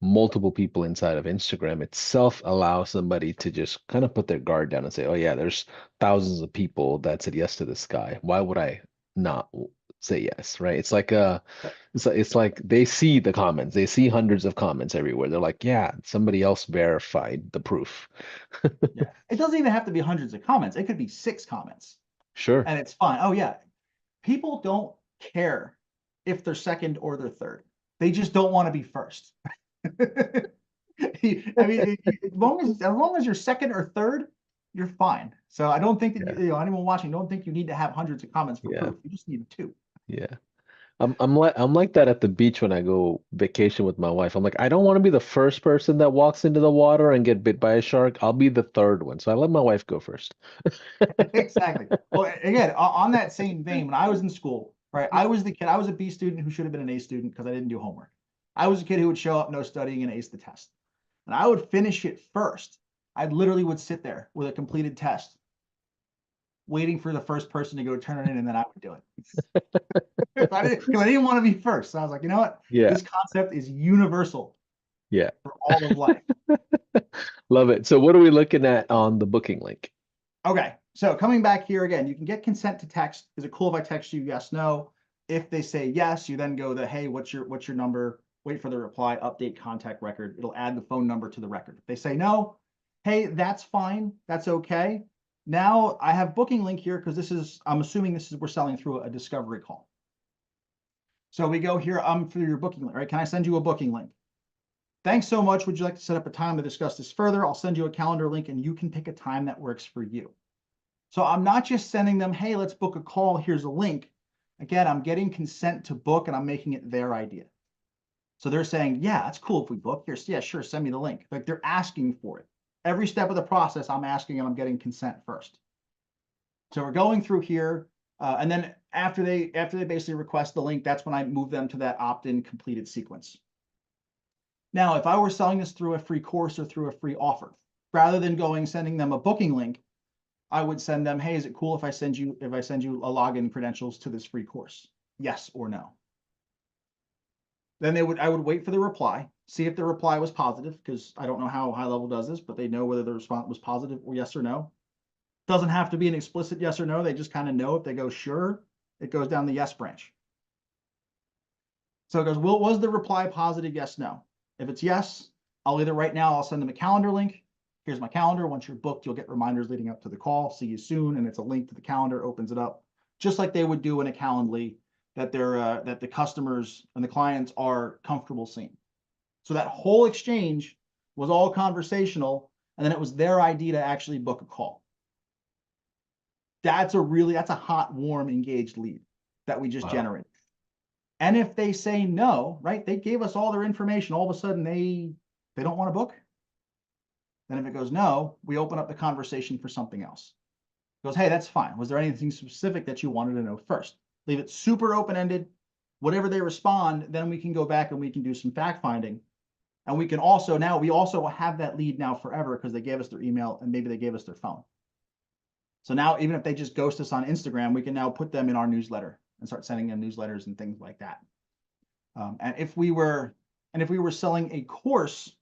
multiple people inside of Instagram itself allows somebody to just kind of put their guard down and say, "Oh yeah, there's thousands of people that said yes to this guy. Why would I not say yes?" Right? It's like they see the comments. They see hundreds of comments everywhere. They're like, "Yeah, somebody else verified the proof." Yeah. It doesn't even have to be hundreds of comments. It could be 6 comments Sure. and it's fine. Oh yeah. People don't care if they're second or they're third. They just don't want to be first. I mean, as long as you're second or third, you're fine. So I don't think that Yeah. anyone watching, don't think you need to have hundreds of comments for Yeah. proof. You just need 2. Yeah. I'm like that at the beach when I go vacation with my wife. I'm like, I don't want to be the first person that walks into the water and get bit by a shark. I'll be the third one. So I let my wife go first. Exactly. Well, again, on that same vein, when I was in school, right, I was the kid. I was a B student who should have been an A student because I didn't do homework. I was a kid who would show up, no studying, and ace the test. And I would finish it first. I literally would sit there with a completed test, waiting for the first person to go turn it in, and then I would do it. Because I didn't want to be first. So I was like, you know what? Yeah. This concept is universal Yeah. for all of life. Love it. So what are we looking at on the booking link? Okay, so coming back here again, you can get consent to text. Is it cool if I text you? Yes, no. If they say yes, you then go hey, what's your number? Wait for the reply, update contact record. It'll add the phone number to the record. If they say no, hey, that's fine. That's okay. Now I have booking link here because I'm assuming we're selling through a discovery call. So we go here, through your booking link, right? Can I send you a booking link? Thanks so much. Would you like to set up a time to discuss this further? I'll send you a calendar link and you can pick a time that works for you. So I'm not just sending them, hey, let's book a call. Here's a link. Again, I'm getting consent to book and I'm making it their idea. So they're saying, yeah, that's cool if we book. Here's, yeah, sure, send me the link. Like they're asking for it. Every step of the process, I'm asking and I'm getting consent first. So we're going through here. And then after they basically request the link, that's when I move them to that opt-in completed sequence. Now, if I were selling this through a free course or through a free offer, rather than sending them a booking link, I would send them, hey, is it cool if I send you a login credentials to this free course? Yes or no. Then I would wait for the reply, see if the reply was positive, because I don't know how HighLevel does this, but they know whether the response was positive or yes or no. Doesn't have to be an explicit yes or no. They just kind of know. If they go sure, it goes down the yes branch. So it goes, well, was the reply positive? Yes, no. If it's yes, I'll send them a calendar link. Here's my calendar. Once you're booked, you'll get reminders leading up to the call. See you soon. And it's a link to the calendar, opens it up, just like they would do in a Calendly that that the customers and the clients are comfortable seeing. So that whole exchange was all conversational, and then it was their idea to actually book a call. That's a hot, warm, engaged lead that we just generated. And if they say no, right, they gave us all their information, all of a sudden they don't want to book. Then if it goes no, we open up the conversation for something else. It goes, hey, that's fine. Was there anything specific that you wanted to know first? Leave it super open-ended. Whatever they respond, then we can go back and we can do some fact finding. And we also have that lead now forever because they gave us their email and maybe they gave us their phone. So now even if they just ghost us on Instagram, we can now put them in our newsletter and start sending them newsletters and things like that. And if we were selling a course,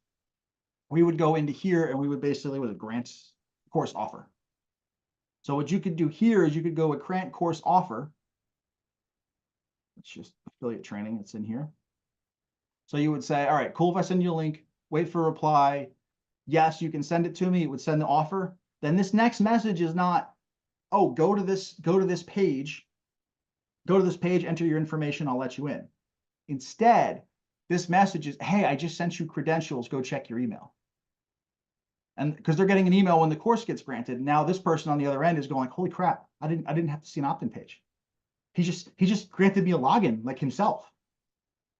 we would go into here and we would basically grant course offer. So what you could do here is you could go with grant course offer. It's just affiliate training. It's in here. So you would say, all right, cool. If I send you a link, wait for a reply. Yes, you can send it to me. It would send the offer. Then this next message is not, oh, go to this page, enter your information, I'll let you in. Instead, this message is, hey, I just sent you credentials, go check your email. And because they're getting an email when the course gets granted. Now this person on the other end is going, holy crap, I didn't have to see an opt-in page. He just granted me a login like himself.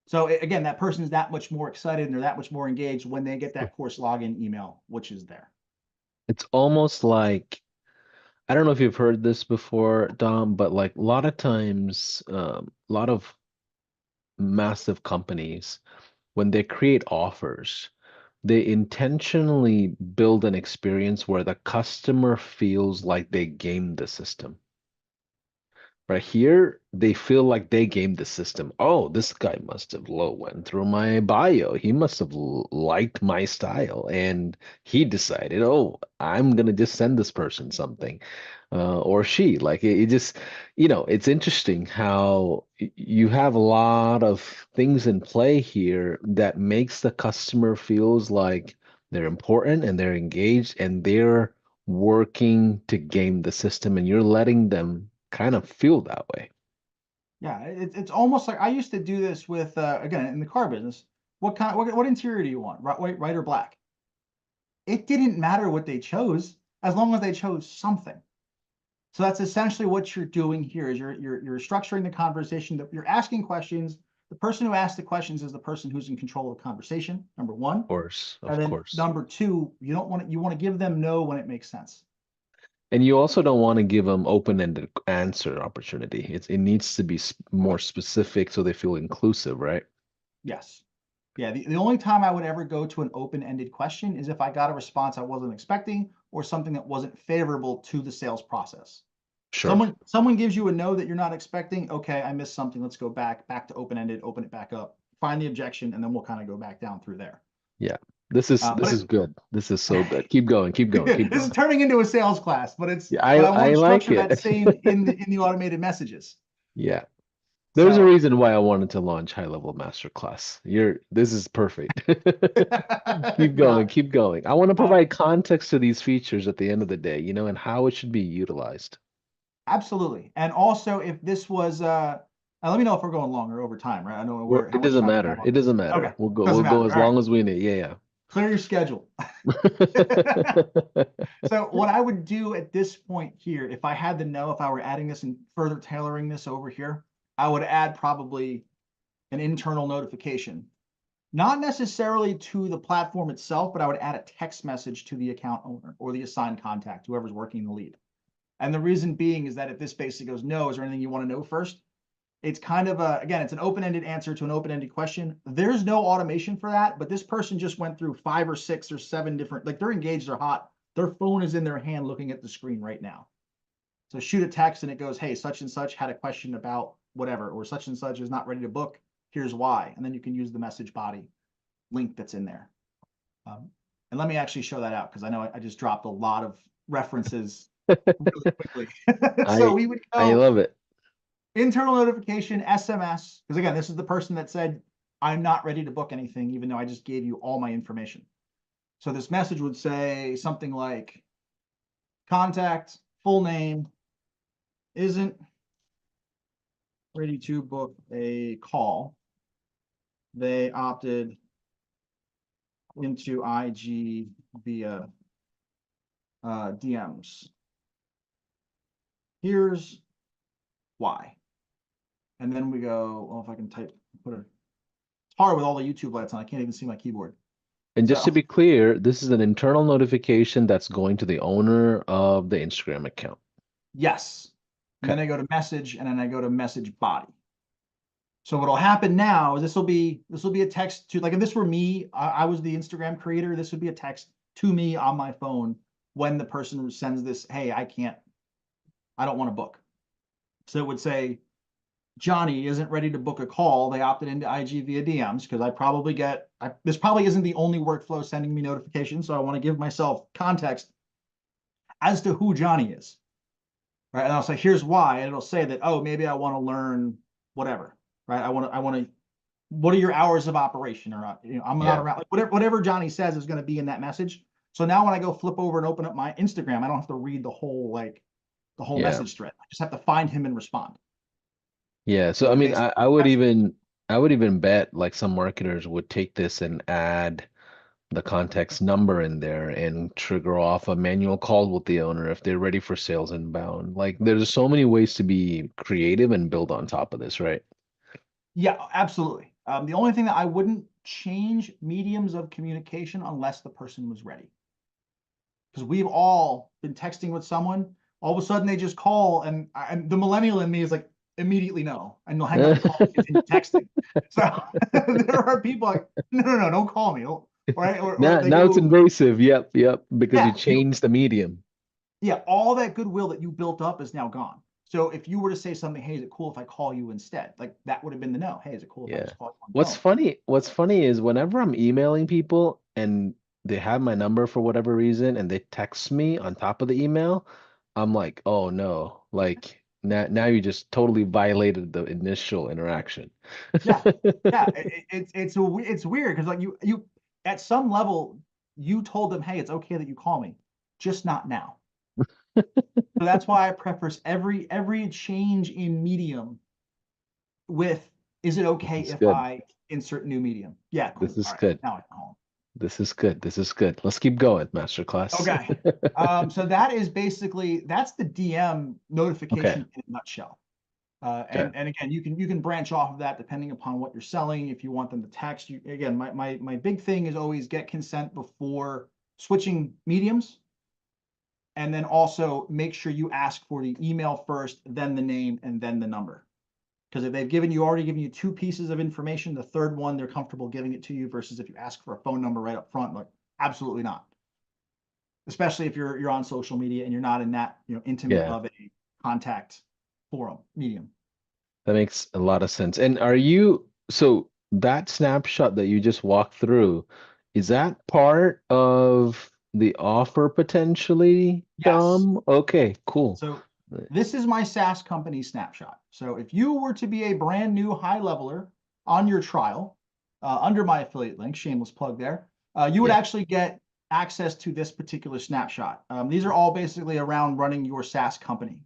So again, that person is that much more excited and they're that much more engaged when they get that course login email, which is there. It's almost like, I don't know if you've heard this before, Dom, but like a lot of times, a lot of massive companies, when they create offers, they intentionally build an experience where the customer feels like they game the system. Right here, they feel like they gamed the system. Oh, this guy must have went through my bio. He must have liked my style, and he decided, oh, I'm gonna just send this person something, or she. Like it just, it's interesting how you have a lot of things in play here that makes the customer feels like they're important and they're engaged and they're working to game the system, and you're letting them kind of feel that way. Yeah, it's almost like I used to do this with again in the car business. What interior do you want? White or black? It didn't matter what they chose as long as they chose something. So that's essentially what you're doing here is you're structuring the conversation, that you're asking questions. The person who asks the questions is the person who's in control of the conversation, number one. Of course, And of then course. number two, you want to give them no when it makes sense. And you also don't want to give them open-ended answer opportunity. It needs to be more specific so they feel inclusive, right? Yes. Yeah, the only time I would ever go to an open-ended question is if I got a response I wasn't expecting or something that wasn't favorable to the sales process. Sure. Someone gives you a no that you're not expecting. Okay, I missed something. Let's go back to open-ended, open it back up, find the objection, and then we'll kind of go back down through there. Yeah. This is But this is good. This is so good. Keep going, keep going, keep this is going. turning into a sales class, but Yeah, I want I to like structure it. that same in the automated messages. Yeah. There's a So reason why I wanted to launch HighLevel Masterclass. This is perfect. Keep yeah, going, keep going. I want to provide context to these features at the end of the day, and how it should be utilized. absolutely. And also, if this was, let me know if we're going longer over time, right? I don't know how It much doesn't time we have matter. on It this. doesn't Okay, matter. doesn't We'll go matter. as All right, long as we need. Yeah, clear your schedule. yeah. So what I would do at this point here, if I had to know if I were adding this and further tailoring this over here, I would add probably an internal notification. Not necessarily to the platform itself, but I would add a text message to the account owner or the assigned contact, whoever's working the lead. And the reason being is that if this basically goes, no, is there anything you want to know first? It's kind of again, it's an open-ended answer to an open-ended question. There's no automation for that, but this person just went through 5 or 6 or 7 different, like they're engaged, they're hot. Their phone is in their hand looking at the screen right now. So shoot a text and it goes, hey, such and such had a question about whatever, or such and such is not ready to book. Here's why. And then you can use the message body link that's in there. And let me actually show that out because I know I just dropped a lot of references really quickly. So I we would I go love it. internal notification, SMS, because again, this is the person that said, I'm not ready to book anything, even though I just gave you all my information. So this message would say something like, contact, full name, isn't ready to book a call. They opted into IG via DMs. Here's why. And then we go, well, if I can put it's hard with all the YouTube lights on. I can't even see my keyboard. And just to So be clear, this is an internal notification that's going to the owner of the Instagram account. yes. And Okay. then I go to message and then I go to message body. So what'll happen now is this will be a text to, like if this were me, I was the Instagram creator, this would be a text to me on my phone when the person sends this, hey, I don't want to book. So it would say, Johnny isn't ready to book a call. They opted into IG via DMs because this probably isn't the only workflow sending me notifications. So I want to give myself context as to who Johnny is. Right. And I'll say, here's why. And it'll say that, oh, maybe I want to learn whatever. Right. I want to, what are your hours of operation? Or, I'm not Yeah. around. Like whatever Johnny says is going to be in that message. So now when I go flip over and open up my Instagram, I don't have to read the whole Yeah. message thread. I just have to find him and respond. Yeah. So So I it mean, basically, that's I would even bet like some marketers would take this and add the context number in there and trigger off a manual call with the owner if they're ready for sales inbound. Like there's so many ways to be creative and build on top of this, right? Yeah, absolutely. The only thing that I wouldn't change mediums of communication unless the person was ready. Because we've all been texting with someone, all of a sudden they just call, and the millennial in me is like, immediately no, and they'll hang up the call and continue texting. So there are people like, no, don't call me, right? Or they Now it's go, invasive. Yep, because you yeah, changed the medium. yeah, all that goodwill that you built up is now gone. So if you were to say something, hey, is it cool if I call you instead? Like that would have been the no. Hey, is it cool if I Yeah. just call you on the phone? What's funny is whenever I'm emailing people and they have my number for whatever reason and they text me on top of the email, I'm like, oh no, like now you just totally violated the initial interaction. Yeah, yeah. It's weird because like you at some level you told them, hey, it's okay that you call me, just not now. So that's why I preface every change in medium with, is it okay It's if good. I insert new medium? Yeah, This cool. is All right, good. now I can call This is good. This is good. Let's keep going, them. Masterclass. Okay. So that is basically that's the DM Okay. notification in a nutshell. Okay. And again, you can branch off of that depending upon what you're selling. If you want them to text you, again, my big thing is always get consent before switching mediums, and then also make sure you ask for the email first, then the name, and then the number. Because if they've already given you two pieces of information, the third one they're comfortable giving it to you. Versus if you ask for a phone number right up front, like absolutely not. Especially if you're on social media and you're not in that intimate Yeah. of a contact forum medium. That makes a lot of sense. And are you, so that snapshot that you just walked through, is that part of the offer potentially, Yes. Dom? Okay, cool. So this is my SaaS company snapshot. So if you were to be a brand new high leveler on your trial, under my affiliate link, shameless plug there, you would Yeah, actually get access to this particular snapshot. These are all basically around running your SaaS company.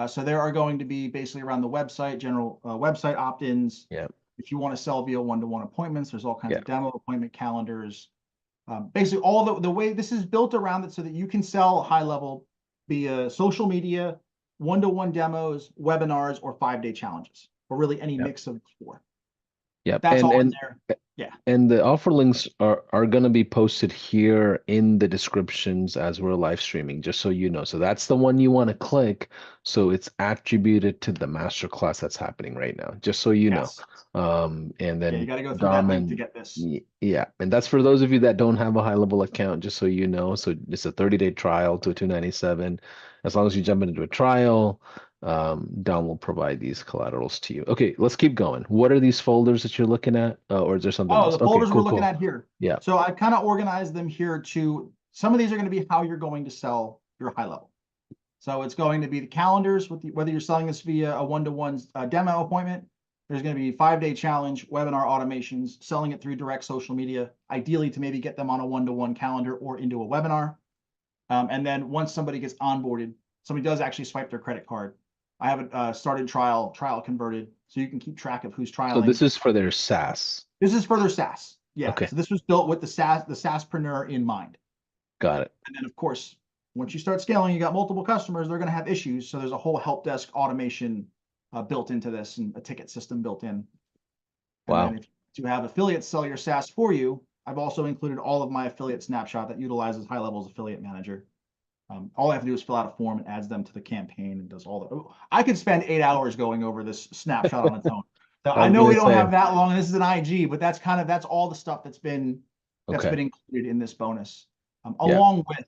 So there are going to be basically around the website, general website opt-ins. yeah, If you want to sell via one-to-one appointments, there's all kinds yeah, of demo appointment calendars. Basically, all the way this is built around it so that you can sell high level via social media, one-to-one demos, webinars, or 5-day challenges, or really any yeah, mix of the four. yeah. That's all in there. Yeah. And the offer links are going to be posted here in the descriptions as we're live streaming, just so you know. So that's the one you want to click. So it's attributed to the masterclass that's happening right now, just so you know. Yes. And Yeah, you then got to go through that Dom link to and get this. yeah, and that's for those of you that don't have a high level account, just so you know. So it's a 30-day trial to 297. As long as you jump into a trial, Dom will provide these collaterals to you. Okay, let's keep going. What are these folders that you're looking at? Or is there something Oh, else? the Okay, folders we're cool, looking cool. at here. Yeah, So I've kind of organized them here to, some of these are going to be how you're going to sell your high level. So it's going to be the calendars with whether you're selling this via a one-to-one demo appointment. There's going to be 5-day challenge, webinar automations, selling it through direct social media, ideally to maybe get them on a one-to-one calendar or into a webinar. And then once somebody gets onboarded, somebody does actually swipe their credit card. I have a started trial converted, so you can keep track of who's so trialing. this is for their SaaS. This is further SaaS. Yeah. Okay, So this was built with the SaaSpreneur in mind. got it. And then of course, once you start scaling, you got multiple customers, they're going to have issues. So there's a whole help desk automation built into this and a ticket system built in. And then Wow. if you have affiliates sell your SaaS for you, I've also included all of my affiliate snapshot that utilizes HighLevel's affiliate manager. All I have to do is fill out a form and adds them to the campaign and does all the. Oh, I could spend 8 hours going over this snapshot on its own. So I I was know we gonna don't say, have that long, and this is an IG, but that's all the stuff that's been okay, included in this bonus, yeah, along with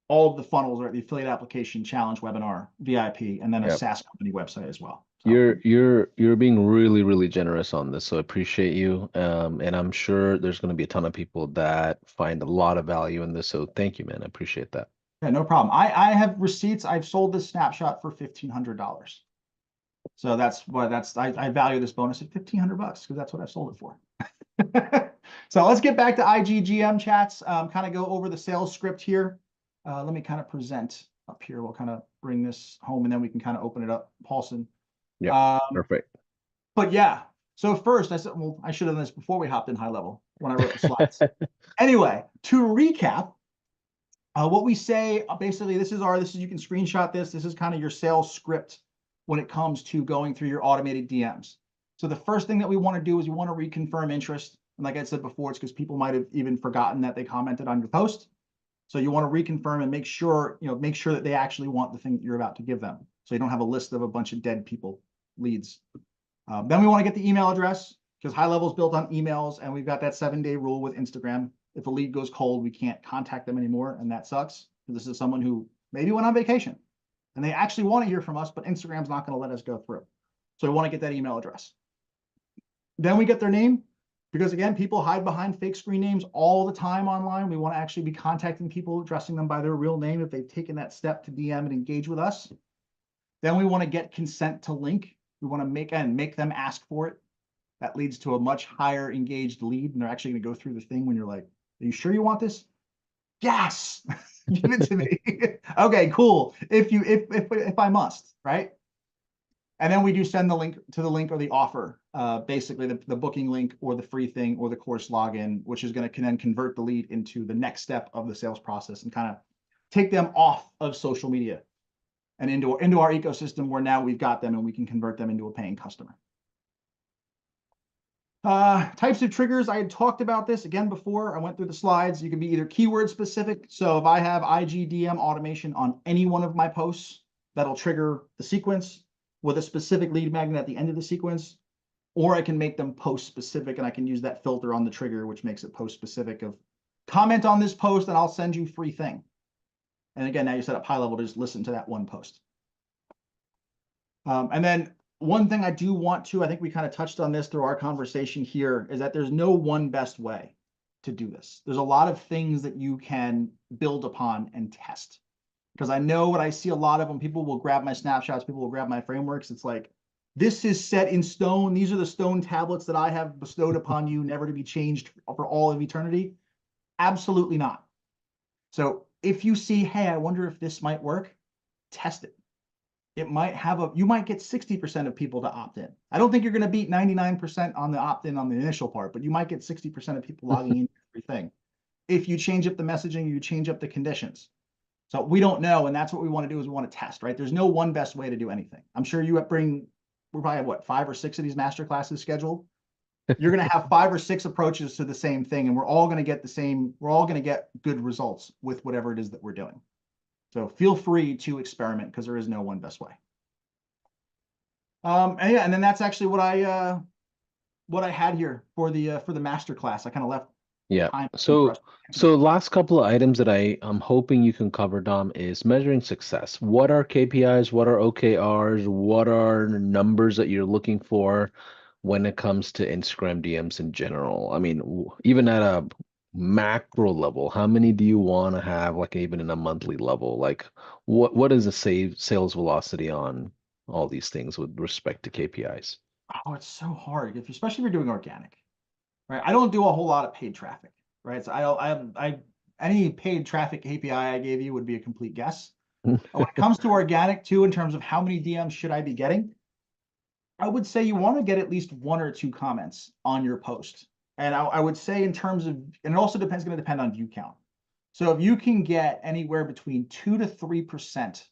all of the funnels, right? The affiliate application, challenge, webinar, VIP, and then a yeah. SaaS company website as well. So You're being really, really generous on this, so I appreciate you. And I'm sure there's going to be a ton of people that find a lot of value in this. So thank you, man. I appreciate that. yeah, no problem. I have receipts. I've sold this snapshot for $1,500. So I value this bonus at $1,500 because that's what I sold it for. So let's get back to IGGM chats. Kind of go over the sales script here. Let me kind of present up here. We'll kind of bring this home and then we can kind of open it up, Paulson. Yeah, Um, perfect. but yeah, So first I said, well, I should have done this before we hopped in HighLevel when I wrote the slides. Anyway, to recap, what we say basically, this is you can screenshot this. This is kind of your sales script when it comes to going through your automated DMs. So the first thing that we want to do is we want to reconfirm interest. And like I said before, it's because people might have even forgotten that they commented on your post. So you want to reconfirm and make sure that they actually want the thing that you're about to give them. So you don't have a list of a bunch of dead people leads. Then we want to get the email address, because HighLevel is built on emails, and we've got that 7-day rule with Instagram. If a lead goes cold, we can't contact them anymore, and that sucks. This is someone who maybe went on vacation and they actually want to hear from us, but Instagram's not going to let us go through. So we want to get that email address. Then we get their name, because again, people hide behind fake screen names all the time online. We want to actually be contacting people, addressing them by their real name if they've taken that step to DM and engage with us. Then we want to get consent to link. We want to make them ask for it. That leads to a much higher engaged lead, and they're actually going to go through the thing when you're like, are you sure you want this? Yes, give it to me. Okay, cool. If I must, right? And then we do send the link to the link or the offer, basically the booking link or the free thing or the course login, which is going to then convert the lead into the next step of the sales process and kind of take them off of social media and into our ecosystem, where now we've got them and we can convert them into a paying customer. Types of triggers, I had talked about this again before. I went through the slides. You can be either keyword specific. So if I have IGDM automation on any one of my posts, that'll trigger the sequence with a specific lead magnet at the end of the sequence. Or I can make them post specific, and I can use that filter on the trigger, which makes it post specific of comment on this post and I'll send you free thing. And again, now you set up HighLevel to just listen to that one post. And then one thing I do want to, I think we kind of touched on this through our conversation here, is that there's no one best way to do this. There's a lot of things that you can build upon and test. Because I know what I see a lot of when people will grab my snapshots, people will grab my frameworks. It's like, this is set in stone. These are the stone tablets that I have bestowed upon you, never to be changed for all of eternity. Absolutely not. So if you see, hey, I wonder if this might work, test it. It might have you might get 60% of people to opt in. I don't think you're going to beat 99% on the opt-in on the initial part, but you might get 60% of people logging in everything. If you change up the messaging, you change up the conditions. So we don't know, and that's what we want to do, is we want to test, right? There's no one best way to do anything. I'm sure we're probably have, what, 5 or 6 of these masterclasses scheduled. You're going to have 5 or 6 approaches to the same thing, and we're all going to get good results with whatever it is that we're doing. So feel free to experiment, because there is no one best way. And then that's actually what I had here for the masterclass. I kind of left time for us. So last couple of items that I'm hoping you can cover, Dom, is measuring success. What are KPIs? What are OKRs? What are numbers that you're looking for when it comes to Instagram DMs in general? I mean, even at a macro level, how many do you want to have, like even in a monthly level? Like what is the sales velocity on all these things with respect to KPIs? Oh, it's so hard, especially if you're doing organic, right? I don't do a whole lot of paid traffic, right? So I any paid traffic KPI I gave you would be a complete guess. When it comes to organic too, in terms of how many DMs should I be getting, I would say you want to get at least 1 or 2 comments on your post. And I would say in terms of, and it also going to depend on view count. So if you can get anywhere between 2 to 3%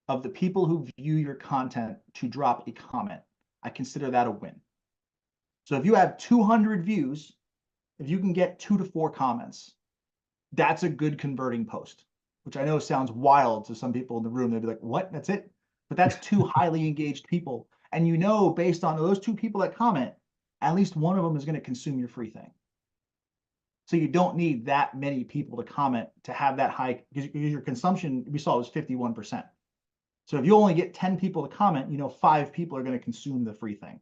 of the people who view your content to drop a comment, I consider that a win. So if you have 200 views, if you can get 2 to 4 comments, that's a good converting post, which I know sounds wild to some people in the room. They'd be like, what? That's it? But that's 2 highly engaged people. And you know, based on those 2 people that comment, at least one of them is going to consume your free thing. So you don't need that many people to comment to have that high, because your consumption, we saw, was 51%. So if you only get 10 people to comment, you know 5 people are going to consume the free thing,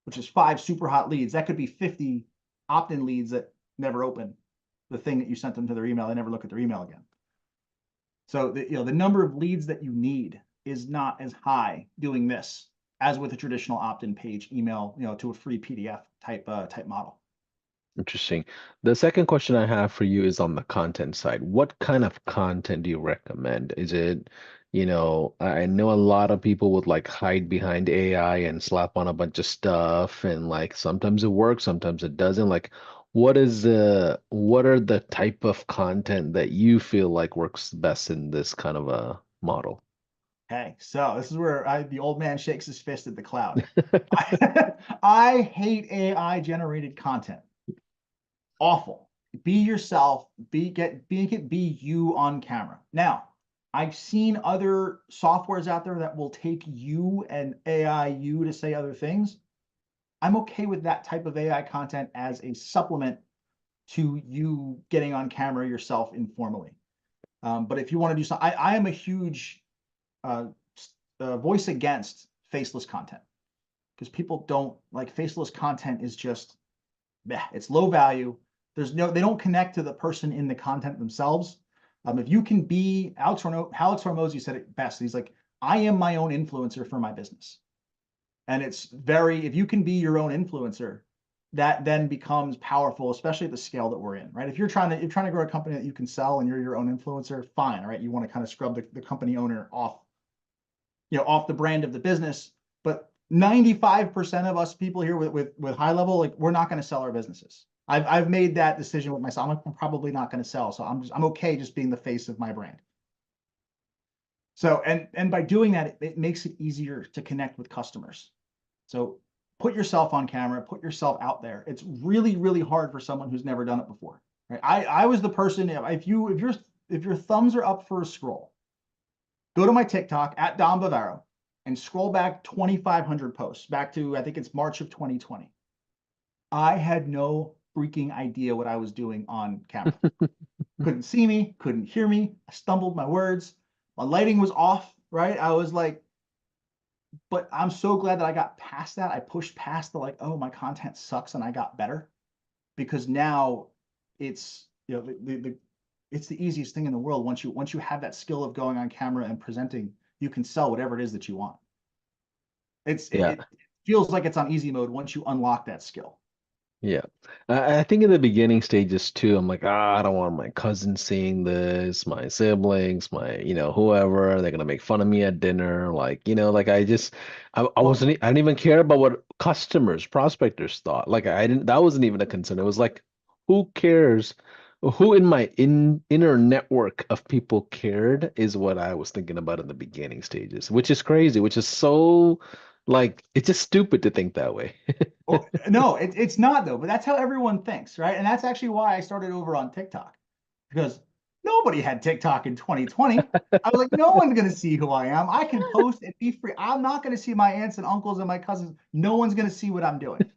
which is 5 super hot leads. That could be 50 opt-in leads that never open the thing that you sent them to their email. They never look at their email again. So the number of leads that you need is not as high doing this as with a traditional opt-in page email, to a free PDF type model. Interesting. The second question I have for you is on the content side. What kind of content do you recommend? Is it I know a lot of people would like hide behind AI and slap on a bunch of stuff, and like sometimes it works, sometimes it doesn't. Like, what are the type of content that you feel like works best in this kind of a model? Okay, so this is where the old man shakes his fist at the cloud. I hate AI generated content. Awful. Be yourself. Be you on camera. Now, I've seen other softwares out there that will take you and AI you to say other things. I'm okay with that type of AI content as a supplement to you getting on camera yourself informally. But if you want to do something, I am a huge uh, voice against faceless content because people don't like faceless content is just it's low value. They don't connect to the person in the content themselves. If you can be Alex Hormozy said it best. He's like, I am my own influencer for my business. And it's very, if you can be your own influencer, that then becomes powerful, especially at the scale that we're in, right? If you're trying to grow a company that you can sell and you're your own influencer, fine, right? You want to kind of scrub the company owner off, off the brand of the business. But 95% of us people here with HighLevel, like we're not going to sell our businesses. I've made that decision with myself. I'm probably not going to sell, so I'm okay just being the face of my brand. So and by doing that, it makes it easier to connect with customers. So put yourself on camera, put yourself out there. It's really, really hard for someone who's never done it before. Right? I was the person, if your thumbs are up for a scroll, go to my TikTok at Dom Bavaro and scroll back 2,500 posts back to, I think it's March of 2020. I had no freaking idea what I was doing on camera. Couldn't see me, couldn't hear me. I stumbled my words. My lighting was off, right? I was like, but I'm so glad that I got past that. I pushed past the like, oh, my content sucks, and I got better because now it's it's the easiest thing in the world. Once you have that skill of going on camera and presenting, you can sell whatever it is that you want. Yeah. It feels like it's on easy mode once you unlock that skill. Yeah. I think in the beginning stages too, I'm like, I don't want my cousins seeing this, my siblings, whoever, they're gonna make fun of me at dinner. Like I Well, wasn't, I didn't even care about what customers, prospectors thought. Like that wasn't even a concern. It was like, who cares? Who in my inner network of people cared is what I was thinking about in the beginning stages, which is crazy, which is so like, it's just stupid to think that way. no, it's not though, but that's how everyone thinks, right? And that's actually why I started over on TikTok because nobody had TikTok in 2020. I was like, no one's going to see who I am. I can post and be free. I'm not going to see my aunts and uncles and my cousins. No one's going to see what I'm doing.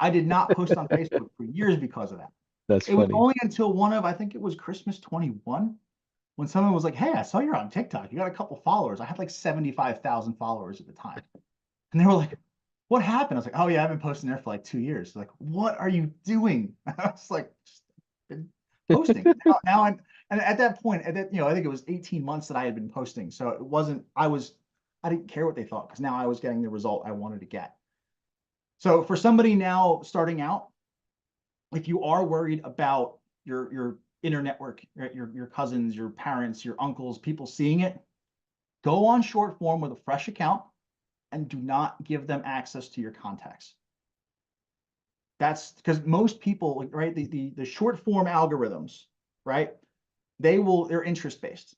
I did not post on Facebook for years because of that. That's It was funny. only until I think it was Christmas 21, when someone was like, hey, I saw you're on TikTok. You got a couple followers. I had like 75,000 followers at the time. And they were like, what happened? I was like, oh yeah, I've been posting there for like 2 years. They're like, what are you doing? I was like, just been posting. Now and at that point, I think it was 18 months that I had been posting. So it wasn't, I didn't care what they thought because now I was getting the result I wanted to get. So for somebody now starting out, if you are worried about your inner network, right, your cousins, your parents, your uncles, people seeing it, go on short form with a fresh account and do not give them access to your contacts. That's because most people, right? The short form algorithms, right? They're interest based.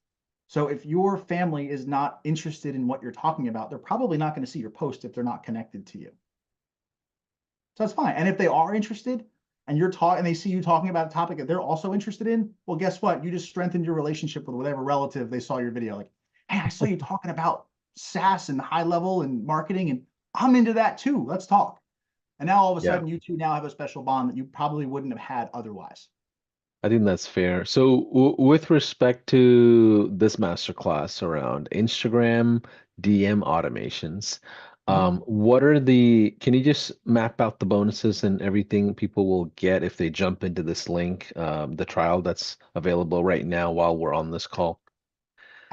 So if your family is not interested in what you're talking about, they're probably not going to see your post if they're not connected to you. So that's fine. And if they are interested and they see you talking about a topic that they're also interested in, well, guess what? You just strengthened your relationship with whatever relative they saw your video. Like, hey, I saw you talking about SaaS and HighLevel and marketing, and I'm into that too. Let's talk. And now all of a Yeah, sudden, you two now have a special bond that you probably wouldn't have had otherwise. I think that's fair. So, with respect to this masterclass around Instagram DM automations, Mhm. can you just map out the bonuses and everything people will get if they jump into this link, the trial that's available right now while we're on this call?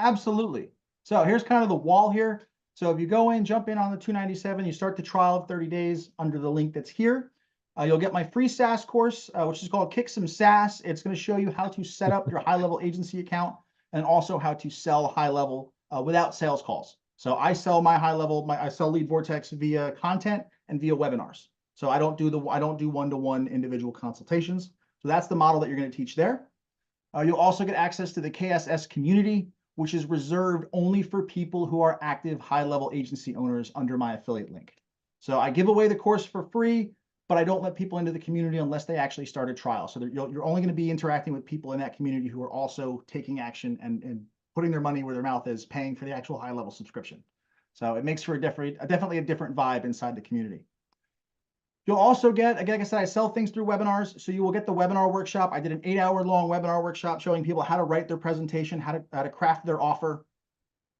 Absolutely. So here's kind of the wall here. So if you go in, jump in on the 297, you start the trial of 30 days under the link that's here. You'll get my free SaaS course, which is called Kick Some SaaS. It's going to show you how to set up your HighLevel agency account and also how to sell HighLevel without sales calls. So I sell my HighLevel, I sell Lead Vortex via content and via webinars. So I don't do one-to-one individual consultations. So that's the model that you're going to teach there. You'll also get access to the KSS community, which is reserved only for people who are active HighLevel agency owners under my affiliate link. So I give away the course for free, but I don't let people into the community unless they actually start a trial. So you're only going to be interacting with people in that community who are also taking action and putting their money where their mouth is, paying for the actual HighLevel subscription. So it makes for definitely a different vibe inside the community. You'll also get, again, like I said, I sell things through webinars. So you will get the webinar workshop. I did an 8-hour-long webinar workshop showing people how to write their presentation, how to craft their offer,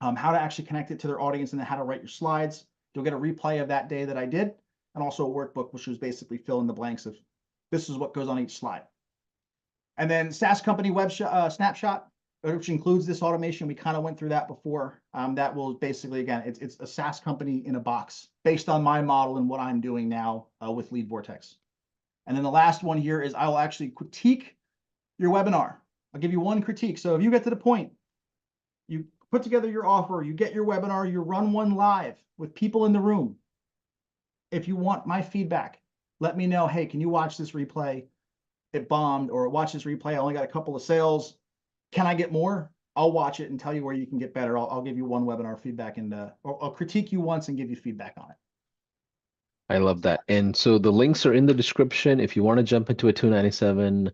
how to actually connect it to their audience, and then how to write your slides. You'll get a replay of that day that I did, and also a workbook, which was basically fill in the blanks of this is what goes on each slide. And then SaaS company Snapshot, which includes this automation. We kind of went through that before. That will basically, again, it's a SaaS company in a box based on my model and what I'm doing now with Lead Vortex. And then the last one here is I will actually critique your webinar. I'll give you one critique. So if you get to the point, you put together your offer, you get your webinar, you run one live with people in the room. If you want my feedback, let me know, hey, can you watch this replay? It bombed, or watch this replay, I only got a couple of sales. Can I get more? I'll watch it and tell you where you can get better. I'll give you one webinar feedback, and I'll critique you once and give you feedback on it. I love that. And so the links are in the description. If you want to jump into a 297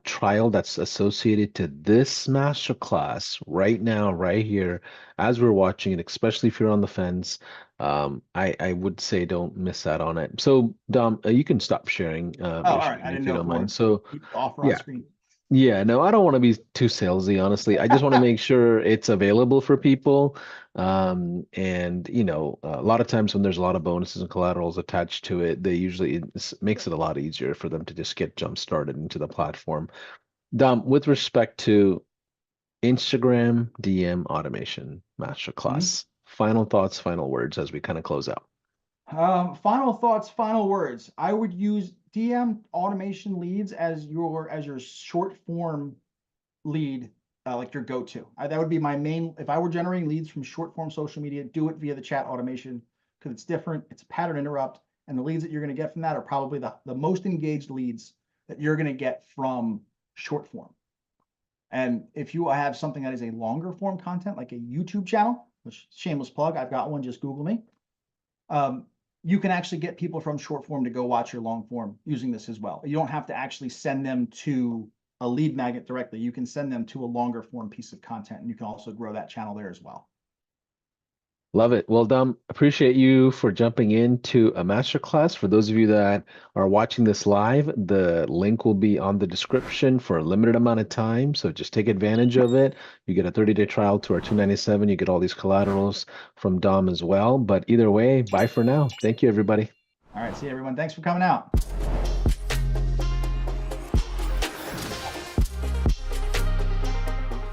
trial that's associated to this masterclass right now, right here, as we're watching it, especially if you're on the fence, I would say don't miss out on it. So Dom, you can stop sharing Oh, your all right. screen I if didn't you know don't if we mind. want So to keep the offer on yeah. screen. Yeah, no, I don't want to be too salesy, honestly. I just want to make sure it's available for people. And a lot of times when there's a lot of bonuses and collaterals attached to it, it makes it a lot easier for them to just get jump started into the platform. Dom, with respect to Instagram DM automation masterclass, final thoughts, final words as we kind of close out. Final thoughts, final words. I would use DM automation leads as your short form lead, like your go-to. That would be my main. If I were generating leads from short form social media, do it via the chat automation because it's different. It's a pattern interrupt, and the leads that you're going to get from that are probably the most engaged leads that you're going to get from short form. And if you have something that is a longer form content, like a YouTube channel, which shameless plug, I've got one, just Google me. You can actually get people from short form to go watch your long form using this as well. You don't have to actually send them to a lead magnet directly. You can send them to a longer form piece of content, and you can also grow that channel there as well. Love it. Well, Dom, appreciate you for jumping into a masterclass. For those of you that are watching this live, the link will be on the description for a limited amount of time. So just take advantage of it. You get a 30-day trial to our 297. You get all these collaterals from Dom as well. But either way, bye for now. Thank you, everybody. All right, see you, everyone. Thanks for coming out.